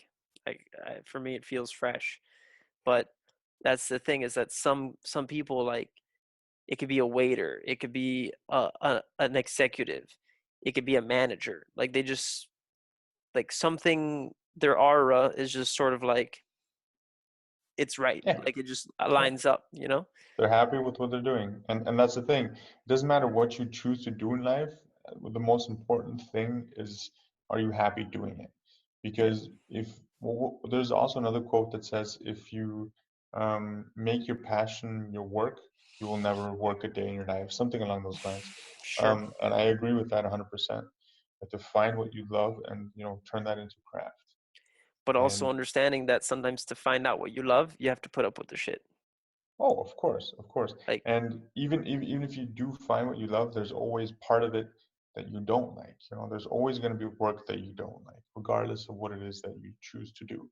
For me, it feels fresh. But that's the thing, is that some people, like, it could be a waiter, it could be an executive, it could be a manager. Like they just, like, something, their aura is just sort of like it's right. yeah, Like it just yeah. lines up, you know? They're happy with what they're doing, and that's the thing. It doesn't matter what you choose to do in life. The most important thing is, are you happy doing it? Yeah. Because if there's also another quote that says, if you make your passion your work, you will never work a day in your life. Something along those lines. Sure. And I agree with that 100%. To find what you love and turn that into craft. But also And understanding that sometimes to find out what you love, you have to put up with the shit. oh, of course, of course. Like, And even if you do find what you love, there's always part of it that you don't like. There's always going to be work that you don't like, regardless of what it is that you choose to do.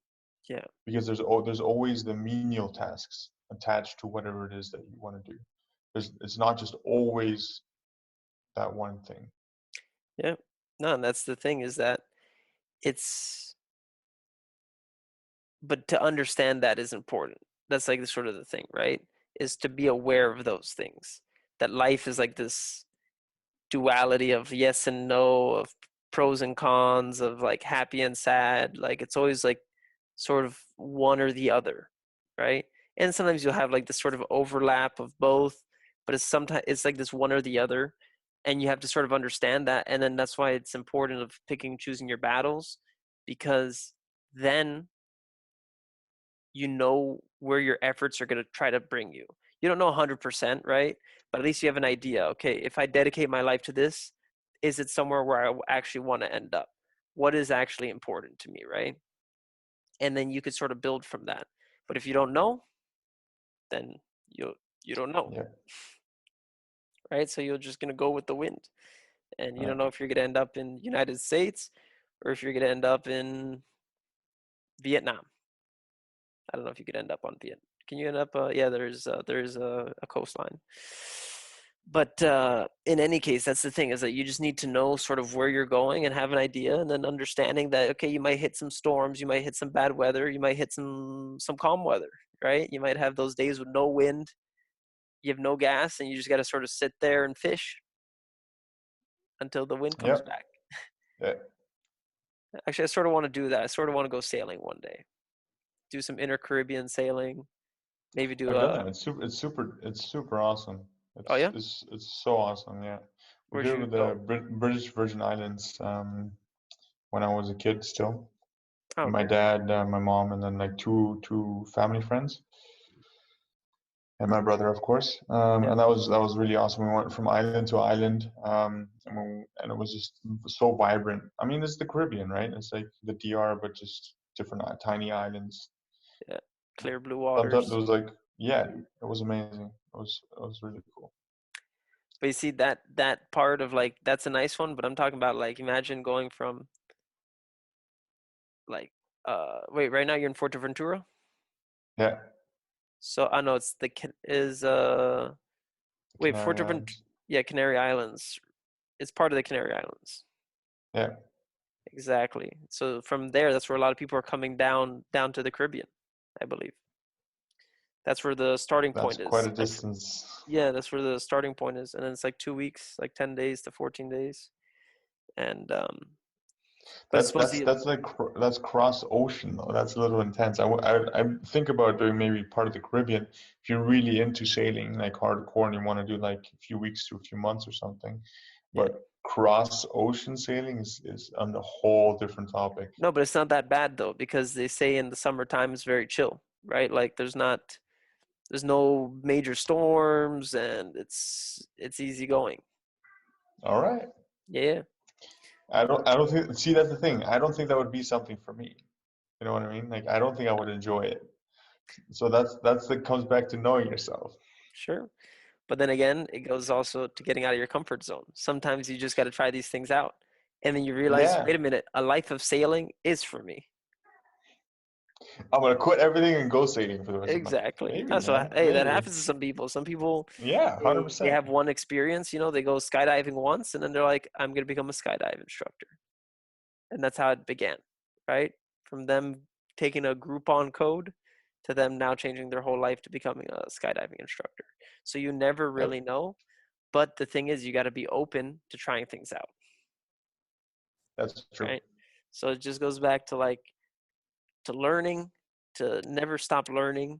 yeah. Because there's always the menial tasks attached to whatever it is that you want to do. It's not just always that one thing. Yeah. No, and that's the thing, is that it's, but to understand that is important. That's like the sort of the thing, right? Is to be aware of those things. That life is like this duality of yes and no, of pros and cons, of like happy and sad. Like it's always like sort of one or the other, right? And sometimes you'll have like this sort of overlap of both, but it's like this one or the other, and you have to sort of understand that. And then that's why it's important of picking and choosing your battles, because then you know where your efforts are going to try to bring you. You don't know 100%, right? But at least you have an idea. Okay, if I dedicate my life to this, is it somewhere where I actually want to end up? What is actually important to me, right? And then you could sort of build from that. But if you don't know, then you don't know, Yeah, right? So you're just going to go with the wind, and you right. don't know if you're going to end up in United States or if you're going to end up in Vietnam. I don't know if you could end up on Vietnam. Can you end up? Yeah, there's a coastline. But in any case, that's the thing, is that you just need to know sort of where you're going and have an idea, and then understanding that, okay, you might hit some storms, you might hit some bad weather, you might hit some calm weather, right? You might have those days with no wind, you have no gas, and you just got to sort of sit there and fish until the wind comes Yep. back. Yeah, Actually, I sort of want to do that. I sort of want to go sailing one day. Do some inter Caribbean sailing. Maybe do I've done a. that. It's super awesome. Oh yeah, It's so awesome. Yeah, we where'd did it you with go? the British Virgin Islands when I was a kid still. Oh, My okay. dad, my mom, and then like two family friends, and my brother, of course. Yeah, And that was really awesome. We went from island to island, and it was just so vibrant. I mean, it's the Caribbean, right? It's like the DR, but just different tiny islands. yeah. Clear blue Sometimes it waters. was like, yeah, it was amazing. It was really cool. But you see that part of like that's a nice one. But I'm talking about like imagine going from like wait right now you're in Fuerteventura. Yeah, So I know it's the is the wait Canary Fuerteventura, Islands. yeah, Canary Islands. It's part of the Canary Islands. Yeah, Exactly. So from there, that's where a lot of people are coming down to the Caribbean, I believe. That's where the starting that's point quite is. a Like, distance. yeah, that's where the starting point is, and then it's like 2 weeks, like 10 days to 14 days, and but it's That's supposed that's to. that's like that's cross ocean though. That's a little intense. I think about doing maybe part of the Caribbean if you're really into sailing, like hardcore, and you want to do like a few weeks to a few months or something. Yeah. But cross ocean sailing is on a whole different topic. No, but it's not that bad though, because they say in the summertime it's very chill, right? Like there's no major storms, and it's easy going. All right. Yeah. I don't think, see, that's the thing. I don't think that would be something for me. You know what I mean? Like I don't think I would enjoy it. So that's that comes back to knowing yourself. Sure. But then again, it goes also to getting out of your comfort zone. Sometimes you just got to try these things out. And then you realize, Yeah. wait a minute, a life of sailing is for me. I'm gonna quit everything and go sailing for the rest of my life. Exactly. Maybe, So, man. hey, that Maybe. happens to some people. Some people, Yeah, they 100%. have one experience, they go skydiving once and then they're like, I'm going to become a skydive instructor. And that's how it began, right? From them taking a Groupon code to them now changing their whole life to becoming a skydiving instructor. So you never Yep, really know. But the thing is, you got to be open to trying things out, that's true. right? So it just goes back to like to learning, to never stop learning,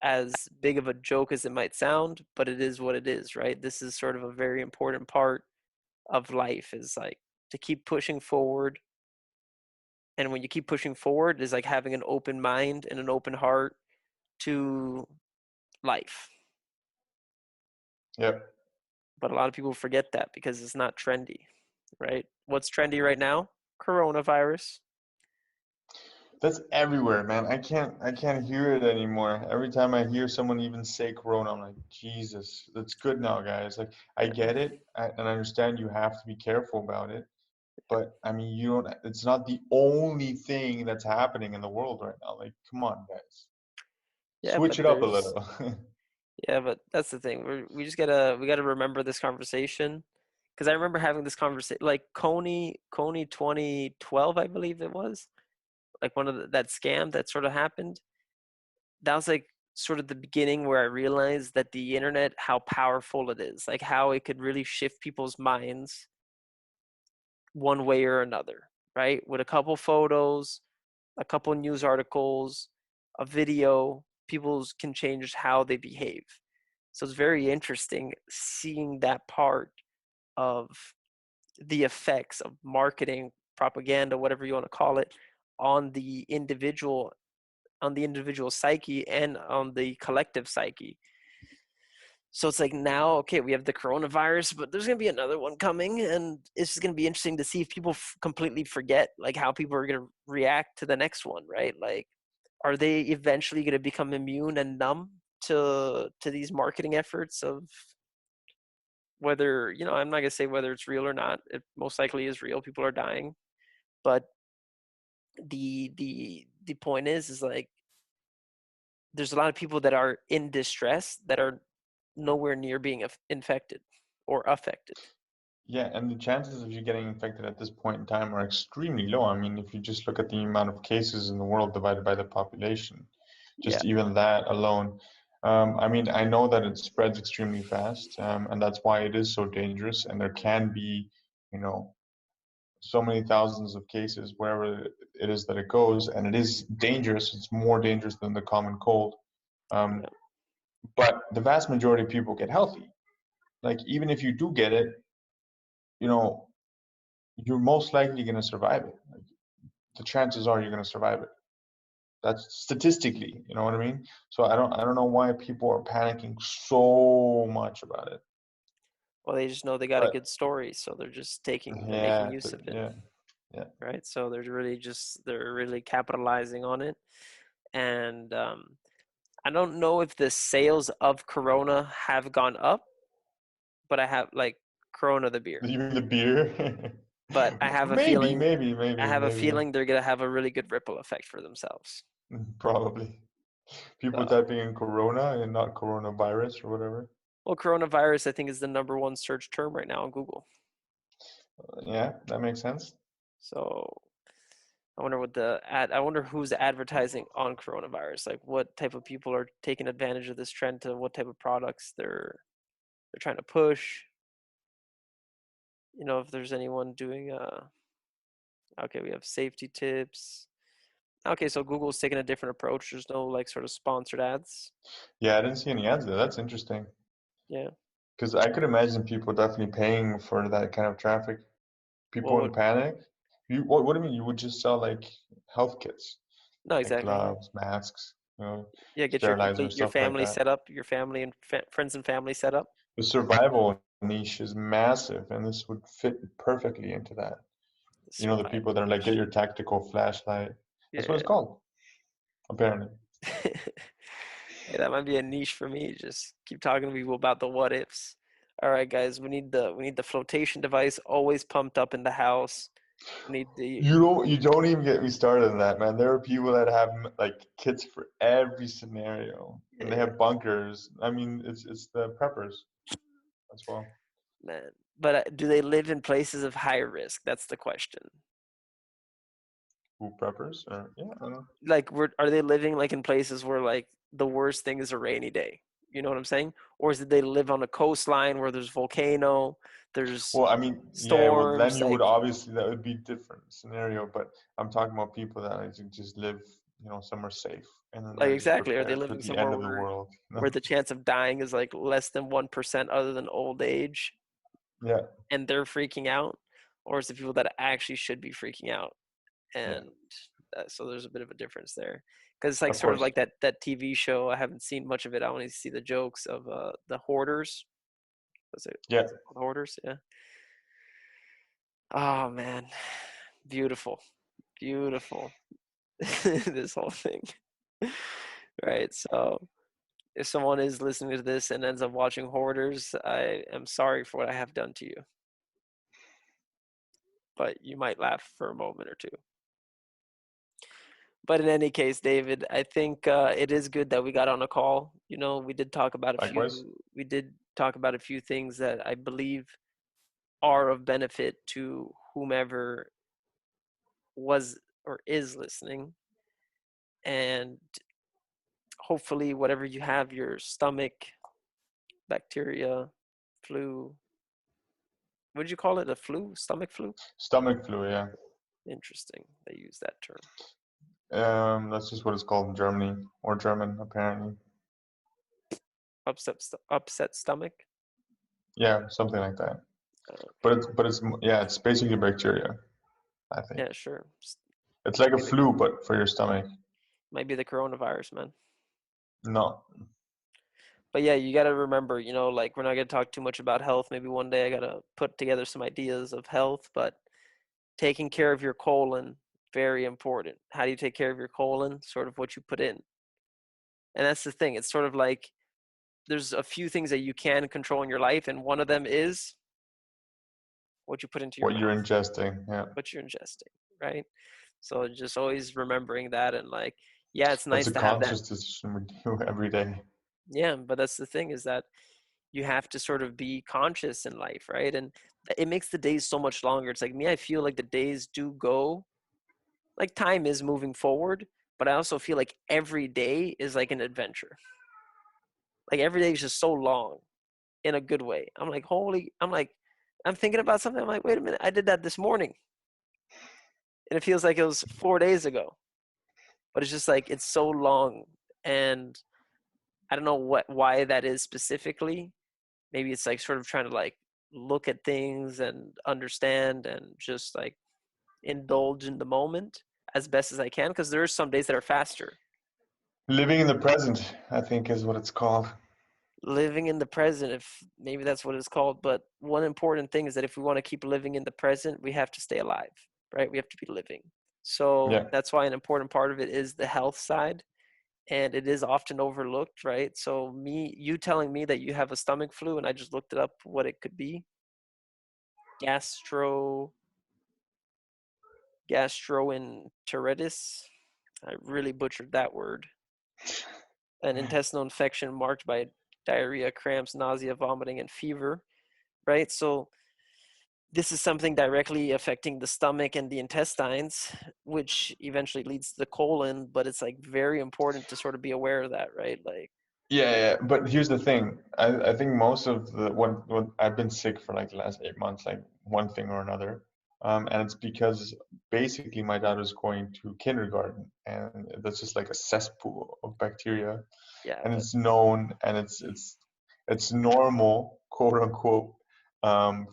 as big of a joke as it might sound, but it is what it is, right? This is sort of a very important part of life is like to keep pushing forward. And when you keep pushing forward is like having an open mind and an open heart to life. Yep. But a lot of people forget that because it's not trendy, right? What's trendy right now? Coronavirus. That's everywhere, man. I can't hear it anymore. Every time I hear someone even say corona, I'm like, Jesus, that's good now, guys. Like I get it, and I understand you have to be careful about it, but I mean, you don't, it's not the only thing that's happening in the world right now. Like, come on, guys. Yeah, Switch but it up a there's little. yeah, but that's the thing. We gotta remember this conversation because I remember having this conversation like Coney 2012, I believe it was, like one of that scam that sort of happened. That was like sort of the beginning where I realized that the internet, how powerful it is, like how it could really shift people's minds one way or another, right? With a couple photos, a couple news articles, a video, people can change how they behave. So it's very interesting seeing that part of the effects of marketing, propaganda, whatever you want to call it, on the individual, on the individual psyche and on the collective psyche. So it's like now, okay, we have the coronavirus, but there's going to be another one coming, and it's just going to be interesting to see if people completely forget like how people are going to react to the next one, right? Like, are they eventually going to become immune and numb to these marketing efforts of whether I'm not going to say whether it's real or not. It most likely is real. People are dying, but the point is like there's a lot of people that are in distress that are nowhere near being infected or affected. Yeah, and the chances of you getting infected at this point in time are extremely low. I mean, if you just look at the amount of cases in the world divided by the population, Yeah, just even that alone. I mean, I know that it spreads extremely fast, and that's why it is so dangerous. And there can be, you know, so many thousands of cases wherever it is that it goes, and it is dangerous. It's more dangerous than the common cold. Um, Yeah. but the vast majority of people get healthy. Like even if you do get it, you know, you're most likely going to survive it. Like, the chances are you're going to survive it. That's statistically, you know what I mean? So I don't know why people are panicking so much about it. Well, they just know they got a But good story, so they're making yeah, use of it, yeah, yeah. right? So they're really capitalizing on it. And I don't know if the sales of Corona have gone up, but I have like Corona the beer. Even the beer. But Maybe, maybe, I maybe, have a maybe. feeling they're gonna have a really good ripple effect for themselves. Probably. People So, typing in corona and not coronavirus or whatever. well, coronavirus I think is the number one search term right now on Google. Yeah, that makes sense. So I wonder who's advertising on coronavirus. Like what type of people are taking advantage of this trend to what type of products they're trying to push. If there's anyone doing okay, we have safety tips. Okay, so Google's taking a different approach. There's no like sort of sponsored ads. Yeah, I didn't see any ads there. That's interesting. Yeah. Because I could imagine people definitely paying for that kind of traffic. What People in would panic. What do you mean? You would just sell like health kits, No, like exactly. Yeah. gloves, masks, Yeah, get sterilizer, your stuff like family that. set up, your family and friends and family set up. The survival niche is massive, and this would fit perfectly into that. The The people that survival are like, get niche. your tactical flashlight. That's what it's Yeah. called, apparently. Hey, that might be a niche for me. Just keep talking to people about the what ifs. All right, guys, we need the flotation device always pumped up in the house. We need the You don't even get me started on that, man. There are people that have like kits for every scenario, and they Yeah, have bunkers. I mean, it's the preppers as well. man. But do they live in places of high risk? That's the question. Who preppers? Or yeah, I don't know. Like, are they living like in places where like the worst thing is a rainy day? You know what I'm saying? Or is it they live on a coastline where there's volcano, there's Well, I mean, yeah. Well, then storms, you would like obviously that would be different scenario. But I'm talking about people that like, just live, somewhere safe, and then they're just exactly. Are they prepared for living the end somewhere of the world. where the chance of dying is like less than 1% other than old age Yeah, and they're freaking out? Or is it people that actually should be freaking out? yeah, And so there's a bit of a difference there. Because it's like of sort of course. like that TV show. I haven't seen much of it. I only see the jokes of the hoarders. Yeah, Was it called hoarders? Yeah. Oh man, beautiful, beautiful. This whole thing, right? So if someone is listening to this and ends up watching hoarders, I am sorry for what I have done to you. But you might laugh for a moment or two. But in any case, David, I think it is good that we got on a call. likewise. We did talk about a few things that I believe are of benefit to whomever was or is listening. And hopefully, whatever you have, your stomach, bacteria, flu, what did you call it? A flu? Stomach flu? Stomach flu. Yeah. Interesting. They use that term. That's just what it's called in Germany or German, apparently. Upset stomach. Yeah, something like that. Okay. But it's basically bacteria, I think. Yeah, sure. It's like Might a be the flu, but for your stomach. might be the coronavirus, man. No. But yeah, you got to remember, like we're not going to talk too much about health. Maybe one day I got to put together some ideas of health, but taking care of your colon, very important. How do you take care of your colon? Sort of what you put in. And that's the thing. It's sort of like there's a few things that you can control in your life, and one of them is what you put into your What you're mouth, ingesting. Yeah. what you're ingesting, right? So just always remembering that and like, yeah, it's That's nice a to have that. conscious decision we do every day. Yeah, but that's the thing is that you have to sort of be conscious in life, right? And it makes the days so much longer. It's like me, I feel like the days do go, like time is moving forward, but I also feel like every day is like an adventure. Like every day is just so long in a good way. I'm like, I'm thinking about something. I'm like, wait a minute, I did that this morning. and it feels like it was 4 days ago. But it's just like it's so long, and I don't know why that is specifically. Maybe it's like sort of trying to like look at things and understand and just like indulge in the moment as best as I can, because there are some days that are faster. Living in the present, I think, is what it's called. Living in the present, if maybe that's what it's called. But one important thing is that if we want to keep living in the present, we have to stay alive, right? We have to be living. So Yeah. that's why an important part of it is the health side, and it is often overlooked, right? So you telling me that you have a stomach flu, and I just looked it up what it could be. Gastro gastroenteritis. I really butchered that word. An intestinal infection marked by diarrhea, cramps, nausea, vomiting, and fever, right? So this is something directly affecting the stomach and the intestines, which eventually leads to the colon. But it's like very important to sort of be aware of that, right? Like, Yeah, yeah. But here's the thing. I think most of the when I've been sick for like the last 8 months, like one thing or another. And it's because basically my dad was going to kindergarten, and that's just like a cesspool of bacteria, yeah, and that, it's known, and it's normal, quote unquote,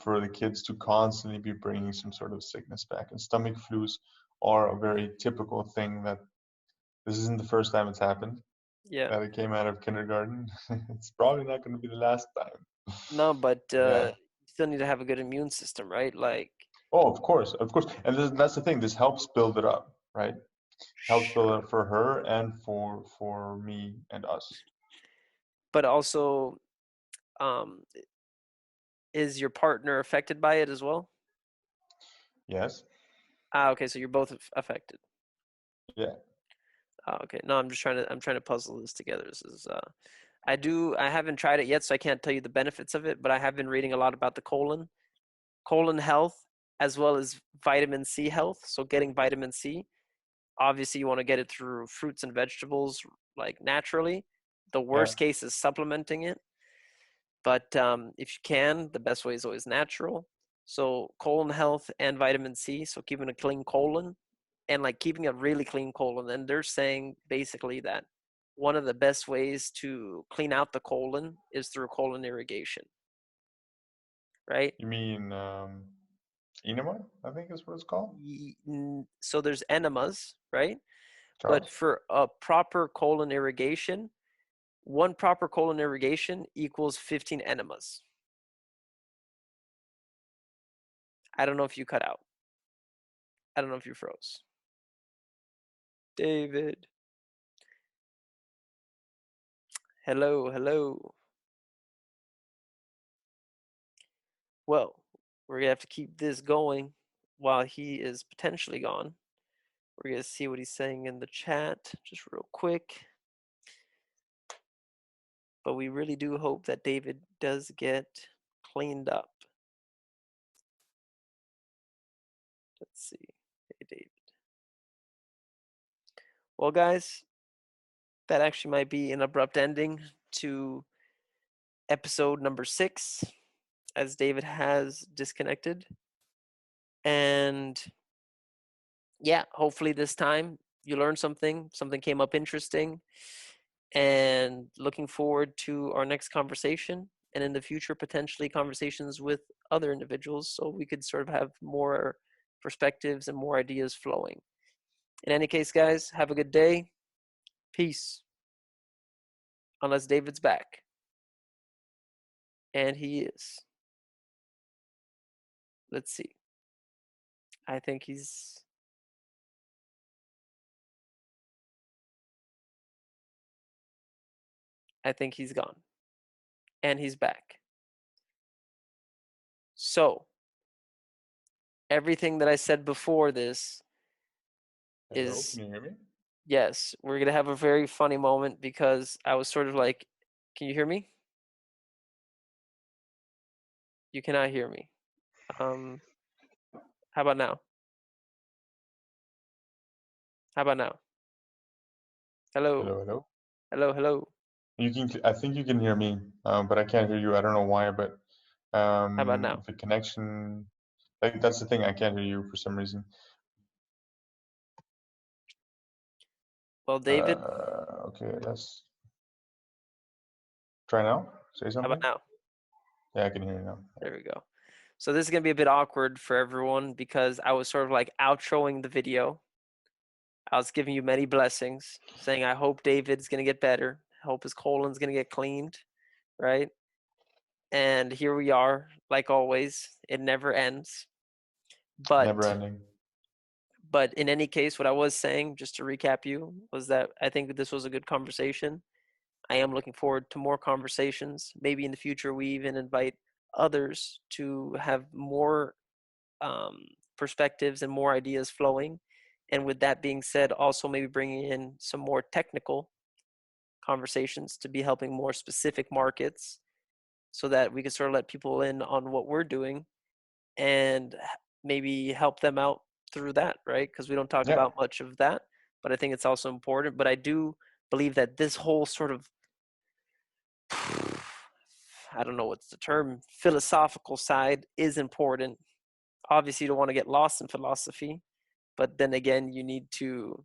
for the kids to constantly be bringing some sort of sickness back. And stomach flus are a very typical thing that this isn't the first time it's happened yeah. that it came out of kindergarten. It's probably not going to be the last time. No, but Yeah. you still need to have a good immune system, right? Like, Oh, of course, of course. And that's the thing. This helps build it up, right? Helps build it sure. up for her and for me and us. But also, um, is your partner affected by it as well? Yes. Ah, okay, so you're both affected. Yeah. Ah, okay. No, I'm trying to puzzle this together. This is I haven't tried it yet, so I can't tell you the benefits of it, but I have been reading a lot about the colon health, as well as vitamin C health. So getting vitamin C, obviously you want to get it through fruits and vegetables, like naturally. The Yeah. worst case is supplementing it, but if you can, the best way is always natural. So colon health and vitamin C. So keeping a clean colon and like keeping a really clean colon. And they're saying basically that one of the best ways to clean out the colon is through colon irrigation, right? You mean enema? I think is what it's called. So there's enemas, right? But Charles. for a proper colon irrigation, one proper colon irrigation equals 15 enemas. I don't know if you cut out. I don't know if you froze. David. Hello, hello. Well, we're gonna have to keep this going while he is potentially gone. We're gonna see what he's saying in the chat just real quick. But we really do hope that David does get cleaned up. Let's see. Hey, David. Well, guys, that actually might be an abrupt ending to episode number 6, as David has disconnected. And yeah, hopefully this time you learned something, something came up interesting, and looking forward to our next conversation. And in the future, potentially conversations with other individuals so we could sort of have more perspectives and more ideas flowing. In any case, guys, have a good day. Peace. Unless David's back. And he is. Let's see. I think he's gone. And he's back. So, everything that I said before this Hello, is can you hear me? yes, we're going to have a very funny moment because I was sort of like, can you hear me? You cannot hear me. Um, how about now? How about now? Hello, Hello, hello. hello, hello. You can. I think you can hear me, but I can't hear you. I don't know why, but How about now? the connection. Like that's the thing. I can't hear you for some reason. Well, David, Okay, let's try now. Say how about something. now? Yeah, I can hear you now. There we go. So this is gonna be a bit awkward for everyone because I was sort of like outroing the video. I was giving you many blessings, saying I hope David's gonna get better. I hope his colon's gonna get cleaned, right? And here we are, like always. It never ends. Never But ending. but in any case, what I was saying, just to recap you, was that I think this was a good conversation. I am looking forward to more conversations. Maybe in the future we even invite others to have more um, perspectives and more ideas flowing. And with that being said, also maybe bringing in some more technical conversations to be helping more specific markets so that we can sort of let people in on what we're doing and maybe help them out through that, right? Because we don't talk Yeah, about much of that, but I think it's also important. But I do believe that this whole sort of I don't know what's the term, philosophical side is important. Obviously, you don't want to get lost in philosophy, but then again, you need to,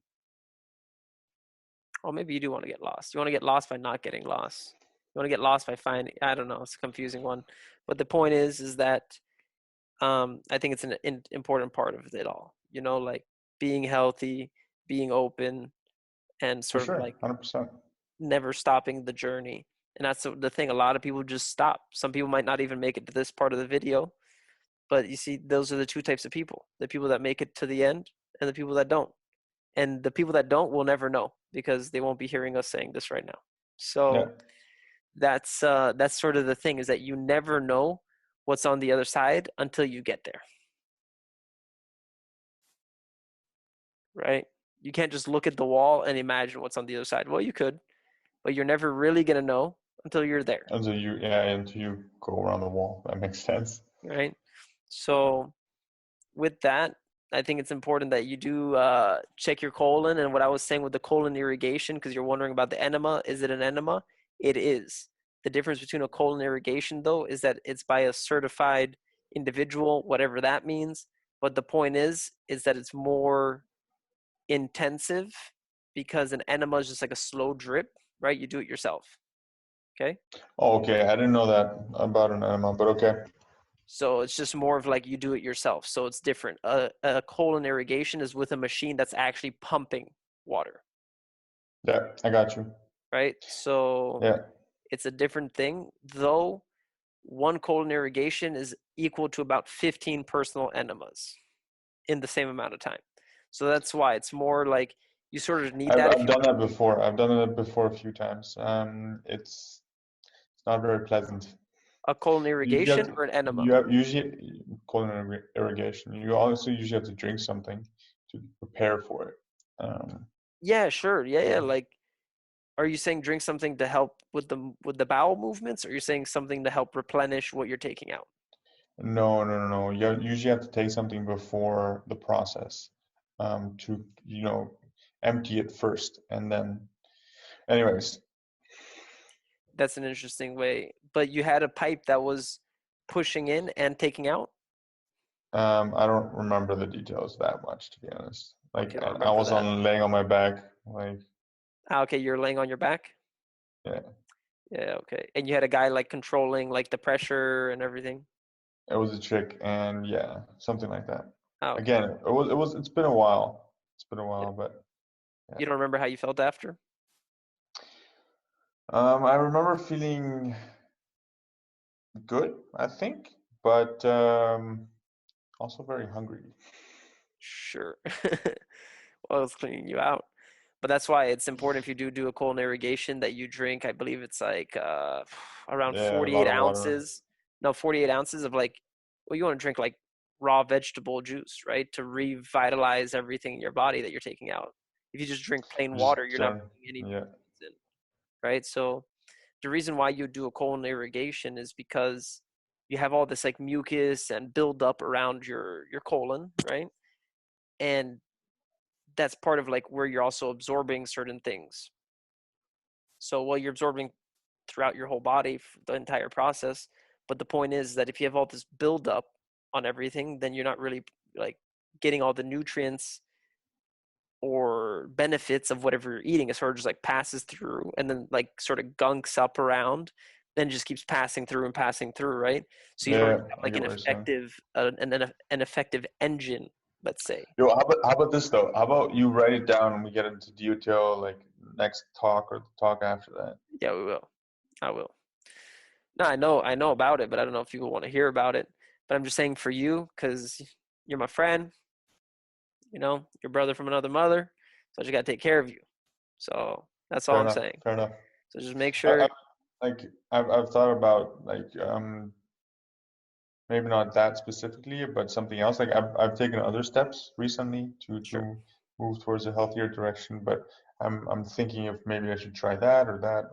or maybe you do want to get lost. You want to get lost by not getting lost. You want to get lost by finding, I don't know, it's a confusing one. But the point is that I think it's an important part of it all, like being healthy, being open, and for sort of sure. like 100%. never stopping the journey. And that's the thing. A lot of people just stop. Some people might not even make it to this part of the video. But you see, those are the two types of people: the people that make it to the end and the people that don't. And the people that don't will never know because they won't be hearing us saying this right now. Yeah. So that's sort of the thing, is that you never know what's on the other side until you get there, right? You can't just look at the wall and imagine what's on the other side. Well, you could, but you're never really gonna know until you're there, Until you go around the wall. That makes sense. right? So with that, I think it's important that you do check your colon. And what I was saying with the colon irrigation, because you're wondering about the enema, is it an enema? It is. The difference between a colon irrigation, though, is that it's by a certified individual, whatever that means. But the point is that it's more intensive because an enema is just like a slow drip, right? You do it yourself. Okay. Oh, okay. I didn't know that about an enema, but okay. So it's just more of like you do it yourself. So it's different. A colon irrigation is with a machine that's actually pumping water, Yeah, I got you. right? So Yeah. it's a different thing, though. One colon irrigation is equal to about 15 personal enemas in the same amount of time. So that's why it's more like you sort of need I've that if I've you done want that before. I've done it before a few times. It's not very pleasant. a colon You have irrigation to, or an enema. you have usually culinary irrigation. You also usually have to drink something to prepare for it. Um, Yeah, sure. Yeah, yeah. yeah. Like, are you saying drink something to help with the bowel movements, or you're saying something to help replenish what you're taking out? No, no, no, no. You usually have to take something before the process, to, empty it first, and then, anyways, That's an interesting way. But you had a pipe that was pushing in and taking out? I don't remember the details that much, to be honest. Like Okay, I don't I remember was that. on laying on my back, like, Ah, okay, you're laying on your back? yeah, Yeah, okay. And you had a guy like controlling like the pressure and everything? it was a chick, and yeah, something like that. Ah, okay. Again, it's been a while. It's been a Yeah. while, but yeah. You don't remember how you felt after? I remember feeling good, I think, but also very hungry. Sure. Well, it's cleaning you out. But that's why it's important if you do a colon irrigation that you drink, I believe it's like around Yeah, a 48 lot of water. ounces. No, 48 ounces of like, well, you want to drink like raw vegetable juice, right? To revitalize everything in your body that you're taking out. If you just drink plain Just water, you're not turn, putting any yeah. nutrients in, right? So the reason why you do a colon irrigation is because you have all this like mucus and buildup around your colon, right? And that's part of like where you're also absorbing certain things. So while you're absorbing throughout your whole body for the entire process, but the point is that if you have all this buildup on everything, then you're not really like getting all the nutrients or benefits of whatever you're eating. It sort of just like passes through and then like sort of gunks up around, then just keeps passing through and passing through, right? So you don't Yeah, really have I like get what you're saying. an effective engine, let's say. Yo, how about this though? How about you write it down and we get into detail like next talk or the talk after that? Yeah, we will. I will. No, I know about it, but I don't know if people want to hear about it. But I'm just saying for you, because you're my friend, your brother from another mother. So I just gotta take care of you. So that's all Fair I'm enough. saying. Fair enough. So just make I, sure. I I've thought about like maybe not that specifically, but something else. Like I've taken other steps recently to Sure. move towards a healthier direction, but I'm thinking if maybe I should try that or that,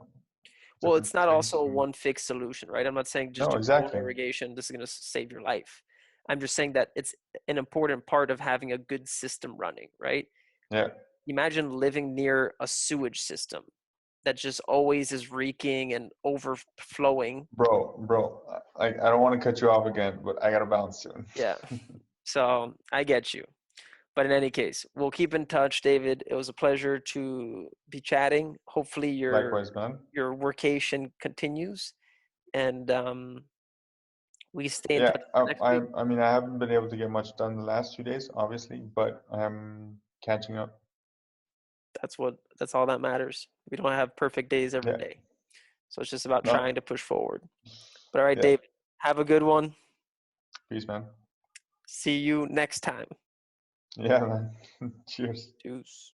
Well, different it's not things. also a one fixed solution, right? I'm not saying just No, do cold exactly. irrigation. This is going to save your life. I'm just saying that it's an important part of having a good system running, right? Yeah, Imagine living near a sewage system that just always is reeking and overflowing. bro. I don't want to cut you off again, but I gotta bounce soon. Yeah. So I get you. But in any case, we'll keep in touch, David. It was a pleasure to be chatting. Hopefully Likewise, man. your workation continues and we stay in Yeah, touch next week. I mean, I haven't been able to get much done the last 2 days, obviously, but I'm catching up. That's all that matters. We don't have perfect days every Yeah, day. So it's just about no, trying to push forward. But all right, yeah. David, have a good one. Peace, man. See you next time. Yeah, man. Cheers. Deuce.